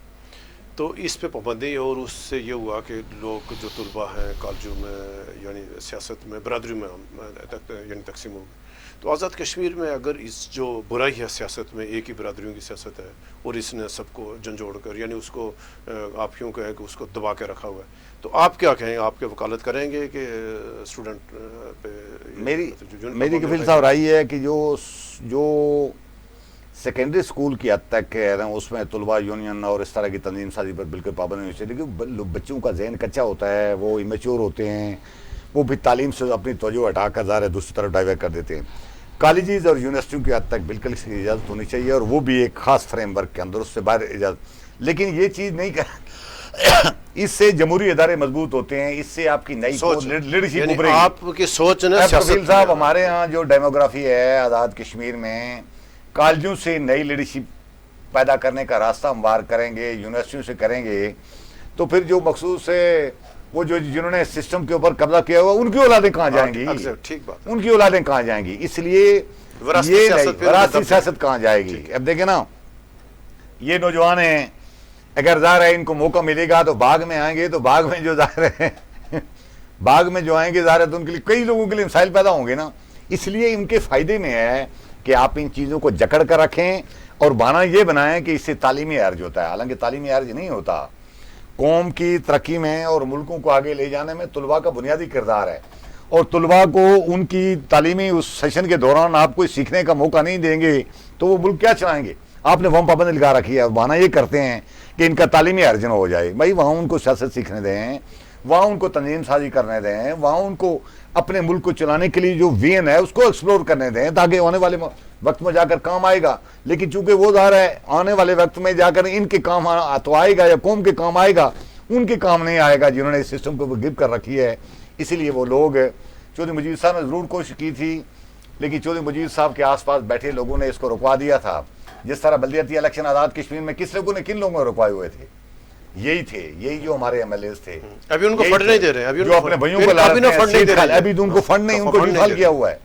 تو اس پہ پابندی، اور اس سے یہ ہوا کہ لوگ جو طلباء ہیں کالجوں میں یعنی سیاست میں برادری میں یعنی تقسیم ہو گئے. تو آزاد کشمیر میں اگر اس جو برائی ہے سیاست میں، ایک ہی برادریوں کی سیاست ہے اور اس نے سب کو جھنجھوڑ کر یعنی اس کو آپ کیوں کہیں کہ اس کو دبا کے رکھا ہوا ہے، تو آپ کیا کہیں؟ آپ کے وکالت کریں گے کہ اسٹوڈنٹ پہ؟ میری کفیل صاحب رائے ہے کہ جو سیکنڈری اسکول کی حد تک کہہ رہے ہیں اس میں طلباء یونین اور اس طرح کی تنظیم سازی پر بالکل پابندی نہیں چاہیے، کیونکہ بچوں کا ذہن کچا ہوتا ہے، وہ امیچور ہوتے ہیں، وہ بھی تعلیم سے اپنی توجہ ہٹا کر ظاہر ہے دوسری طرف ڈائیورٹ کر دیتے ہیں. کالجز اور یونیورسٹیوں کی حد تک بالکل اس کی اجازت ہونی چاہیے، اور وہ بھی ایک خاص فریم ورک کے اندر، اس سے باہر اجازت. لیکن یہ چیز نہیں اس سے جمہوری ادارے مضبوط ہوتے ہیں، اس سے آپ کی نئی لیڈرشپ ابھرے گی. آپ کی سوچ نا کفیل صاحب، ہمارے ہاں جو ڈیموگرافی ہے آزاد کشمیر میں، کالجوں سے نئی لیڈرشپ پیدا کرنے کا راستہ ہموار کریں گے، یونیورسٹیوں سے کریں گے، تو پھر جو مخصوص ہے وہ جنہوں نے سسٹم کے اوپر قبضہ کیا ہوا ان کی اولادیں کہاں جائیں گی؟ ٹھیک بات، ان کی اولادیں کہاں جائیں گی؟ اس لیے یہ وراثتی سیاست کہاں جائے گی؟ اب دیکھیں نا، یہ نوجوان ہیں، اگر ظاہر ہے ان کو موقع ملے گا تو باغ میں آئیں گے، تو باغ میں جو ظاہر ہے باغ میں جو آئیں گے ظاہر ہے تو ان کے لیے کئی لوگوں کے لیے مسائل پیدا ہوں گے نا. اس لیے ان کے فائدے میں ہے کہ آپ ان چیزوں کو جکڑ کر رکھیں اور بہانہ یہ بنائیں کہ اس سے تعلیمی حرج ہوتا ہے. حالانکہ تعلیمی حرج نہیں ہوتا. قوم کی ترقی میں اور ملکوں کو آگے لے جانے میں طلباء کا بنیادی کردار ہے، اور طلباء کو ان کی تعلیمی اس سیشن کے دوران آپ کوئی سیکھنے کا موقع نہیں دیں گے تو وہ ملک کیا چلائیں گے؟ آپ نے وہاں پابندی لگا رکھی ہے، بہانہ یہ کرتے ہیں کہ ان کا تعلیمی حرج نہ ہو جائے. بھائی وہاں ان کو سیاست سیکھنے دیں، وہاں ان کو تنظیم سازی کرنے دیں, وہاں ان کو اپنے ملک کو چلانے کے لیے جو وین ہے اس کو ایکسپلور کرنے دیں تاکہ آنے والے وقت میں جا کر کام آئے گا. لیکن چونکہ وہ ظاہر ہے آنے والے وقت میں جا کر ان کے کام تو آئے گا یا قوم کے کام آئے گا, ان کے کام نہیں آئے گا جنہوں نے اس سسٹم کو گرپ کر رکھی ہے. اسی لیے وہ لوگ, چودھری مجید صاحب نے ضرور کوشش کی تھی لیکن چودھری مجید صاحب کے آس پاس بیٹھے لوگوں نے اس کو رکوا دیا تھا. جس طرح بلدیاتی الیکشن آزاد کشمیر میں کس لوگوں نے کن لوگوں نے رکوائے ہوئے تھے, یہی تھے, یہی جو ہمارے ایم ایل ایز تھے. ابھی ان کو فنڈ نہیں دے رہے ہیں, جو اپنے بھائیوں کو لا رہے ہیں, ابھی ان کو فنڈ نہیں, ان کو فعال کیا ہوا ہے,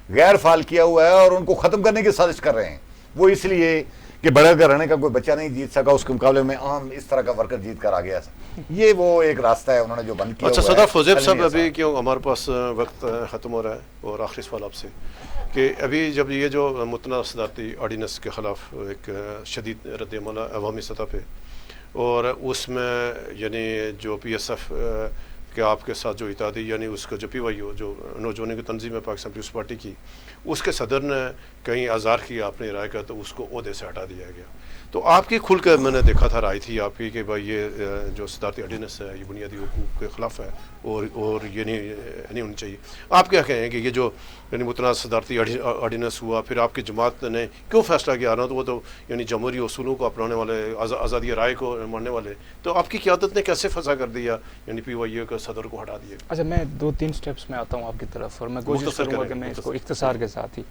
غیر فعال کیا ہوا ہے اور ان کو ختم کرنے کی سازش کر رہے ہیں. وہ اس لیے کہ بڑھڑ کر رہنے کا کوئی بچہ نہیں جیت سکا, اس کے مقابلے میں عام اس طرح کا ورکر جیت کر آ گیا. یہ وہ ایک راستہ ہے انہوں نے جو بند کیا. اچھا سردار فوزیب صاحب, ابھی کیوں ہمارے پاس وقت ختم ہو رہا ہے اور آخری سوال آپ سے کہ ابھی جب یہ جو متنازع صدارتی آرڈیننس کے خلاف ایک شدید رد عمل عوامی سطح پہ, اور اس میں یعنی جو پی ایس ایف کہ آپ کے ساتھ جو اتحادی یعنی اس کا جو پی وائی او جو نوجوانوں کی تنظیم ہے پاکستان پیپلز پارٹی کی, اس کے صدر نے کہیں اظہار کیا اپنی رائے کا تو اس کو عہدے سے ہٹا دیا گیا. تو آپ کی کھل کر میں نے دیکھا تھا رائے تھی آپ کی کہ بھائی یہ جو صدارتی آرڈیننس ہے یہ بنیادی حقوق کے خلاف ہے اور یہ نہیں ہونی چاہیے. آپ کیا کہیں کہ یہ جو یعنی متنازع صدارتی آرڈیننس ہوا, پھر آپ کی جماعت نے کیوں فیصلہ کیا رہا, تو وہ تو یعنی جمہوری اصولوں کو اپنانے والے, آزادی رائے کو ماننے والے, تو آپ کی قیادت نے کیسے فیصلہ کر دیا یعنی پی وائی اے کے صدر کو ہٹا دیا؟ اچھا میں 2-3 سٹیپس میں آتا ہوں آپ کی طرف اور میں کوشش کروں گا کہ میں اس کو اختصار کے ساتھ ہی.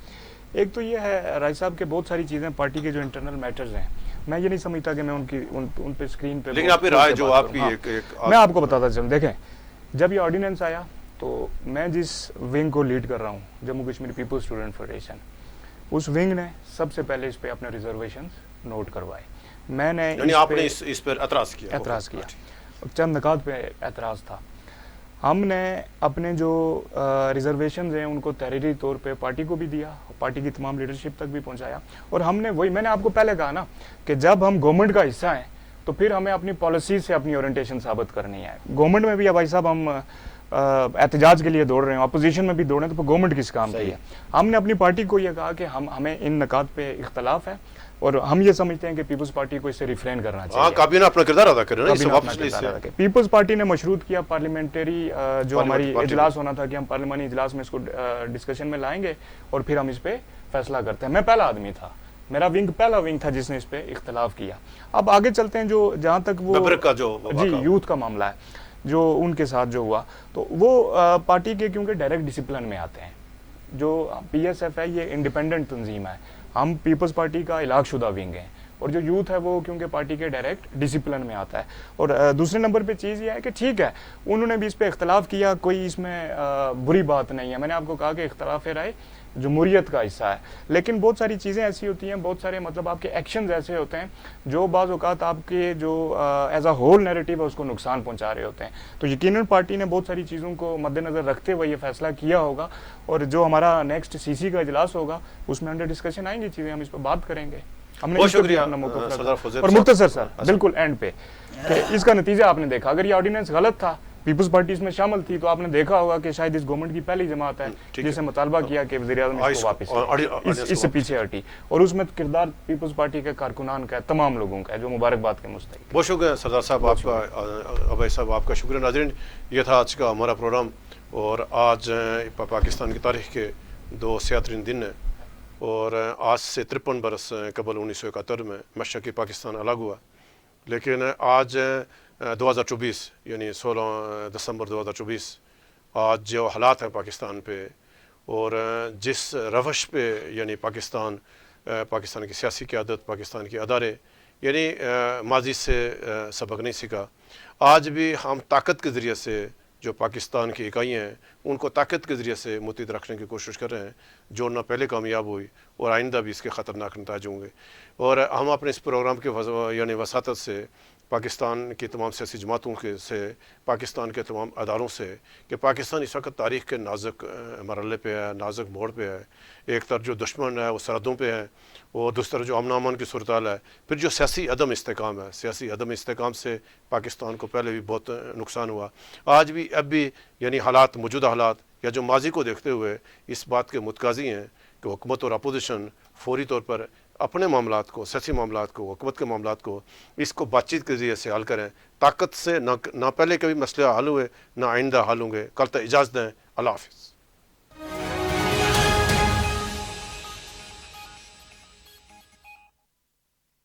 ایک تو یہ ہے راج صاحب کے بہت ساری چیزیں پارٹی کے جو انٹرنل میٹرز ہیں, میں یہ نہیں سمجھتا کہ میں ان پہ اسکرین پہ, لیکن آپ کی رائے جو آپ کی میں آپ کو بتاتا چلوں. دیکھیں جب یہ آرڈیننس آیا تو میں جس ونگ کو لیڈ کر رہا ہوں, Jammu Kashmir peoples student federation, اس ونگ نے سب سے پہلے اس پہ اپنے ریزرویشنز نوٹ کروائے. میں نے اس پر اعتراض کیا, چند نکات پہ اعتراض تھا. ہم نے اپنے جو ریزرویشنز ہیں ان کو تحریری طور پہ پارٹی کو بھی دیا, پارٹی کی تمام لیڈرشپ تک بھی پہنچایا. اور ہم نے وہی, میں نے آپ کو پہلے کہا نا کہ جب ہم گورنمنٹ کا حصہ ہیں تو پھر ہمیں اپنی پالیسیز سے اپنی اورینٹیشن ثابت کرنی ہے. گورنمنٹ میں بھی اب بھائی صاحب ہم احتجاج کے لیے دوڑ رہے ہیں, اپوزیشن میں بھی دوڑ رہے ہیں, تو گورنمنٹ کس کام کی ہے. ہم نے اپنی پارٹی کو یہ کہا کہ ہمیں ان نکات پہ اختلاف ہے اور ہم یہ سمجھتے ہیں کہ پیپلز پارٹی کو اس سے ریفرین کرنا چاہیے. کابینہ اپنا کردار ادا کرے نا. پیپلز پارٹی نے مشروط کیا پارلیمنٹری جو ہماری اجلاس ہونا تھا کہ ہم پارلیمانی اجلاس میں اس کو ڈسکشن میں لائیں گے اور پھر ہم اس پہ فیصلہ کرتے ہیں. میں پہلا آدمی تھا, میرا ونگ پہلا ونگ تھا جس نے اس پہ اختلاف کیا. اب آگے چلتے ہیں جو جہاں تک وہ جی یوتھ کا معاملہ ہے جو ان کے ساتھ جو ہوا, تو وہ پارٹی کے کیونکہ ڈائریکٹ ڈسپلن میں آتے ہیں. جو پی ایس ایف ہے یہ انڈیپینڈنٹ تنظیم ہے, ہم پیپلز پارٹی کا علاق شدہ ونگ ہیں, اور جو یوتھ ہے وہ کیونکہ پارٹی کے ڈائریکٹ ڈسپلن میں آتا ہے. اور دوسرے نمبر پہ چیز یہ ہے کہ ٹھیک ہے انہوں نے بھی اس پہ اختلاف کیا, کوئی اس میں بری بات نہیں ہے. میں نے آپ کو کہا کہ اختلاف رائے جمہوریت کا حصہ ہے, لیکن بہت ساری چیزیں ایسی ہوتی ہیں, بہت سارے مطلب آپ کے ایکشنز ایسے ہوتے ہیں جو بعض اوقات آپ کے جو ایز اے ہول نیریٹو ہے اس کو نقصان پہنچا رہے ہوتے ہیں. تو یقیناً پارٹی نے بہت ساری چیزوں کو مد نظر رکھتے ہوئے یہ فیصلہ کیا ہوگا, اور جو ہمارا نیکسٹ سی سی کا اجلاس ہوگا اس میں انڈر ڈسکشن آئیں گی چیزیں, ہم اس پہ بات کریں گے. ہم نے شکریہ اور مختصر سر بالکل اینڈ پہ کہ اس کا نتیجہ آپ نے دیکھا, اگر یہ آرڈیننس غلط تھا, پیپلز پارٹی اس میں شامل تھی, تو آپ نے دیکھا ہوگا کہ شاید اس گورنمنٹ کی پہلی جماعت ہے جس نے مطالبہ کیا کہ وزیر اعظم اس کو واپس اس سے پیچھے ہٹی, اور اس میں کردار پیپلز پارٹی کے کارکنان کا ہے, تمام لوگوں کا ہے جو مبارکباد کے مستحق. بہت شکریہ سردار صاحب آپ کا, ابھائی صاحب آپ کا شکریہ. ناظرین یہ تھا آج کا ہمارا پروگرام, اور آج پاکستان کی تاریخ کے 2 سیاہ دن ہیں, اور آج سے 53 برس قبل 1971 میں مشرقی پاکستان الگ ہوا. لیکن آج 2024 یعنی 16 دسمبر 2024 آج جو حالات ہیں پاکستان پہ, اور جس روش پہ یعنی پاکستان کی سیاسی قیادت, پاکستان کے ادارے یعنی ماضی سے سبق نہیں سیکھا. آج بھی ہم طاقت کے ذریعے سے جو پاکستان کی اکائیاں ہیں ان کو طاقت کے ذریعے سے متحد رکھنے کی کوشش کر رہے ہیں, جو نہ پہلے کامیاب ہوئی اور آئندہ بھی اس کے خطرناک نتائج ہوں گے. اور ہم اپنے اس پروگرام کے یعنی وساطت سے پاکستان کی تمام سیاسی جماعتوں سے, پاکستان کے تمام اداروں سے, کہ پاکستان اس وقت تاریخ کے نازک مرحلے پہ ہے, نازک موڑ پہ ہے. ایک طرف جو دشمن ہے وہ سرحدوں پہ ہے, اور دوسری طرف جو امن و امان کی صورتحال ہے, پھر جو سیاسی عدم استحکام ہے, سیاسی عدم استحکام سے پاکستان کو پہلے بھی بہت نقصان ہوا. آج بھی اب بھی یعنی حالات, موجودہ حالات یا جو ماضی کو دیکھتے ہوئے اس بات کے متقاضی ہیں کہ حکومت اور اپوزیشن فوری طور پر اپنے معاملات کو، سیاسی معاملات کو، حکومت کے معاملات کو اس کو بات چیت کے ذریعے سے حل کریں. طاقت سے نہ پہلے کبھی مسئلہ حل ہوئے نہ آئندہ حل ہوں گے. کل تک اجازت دیں. اللہ حافظ.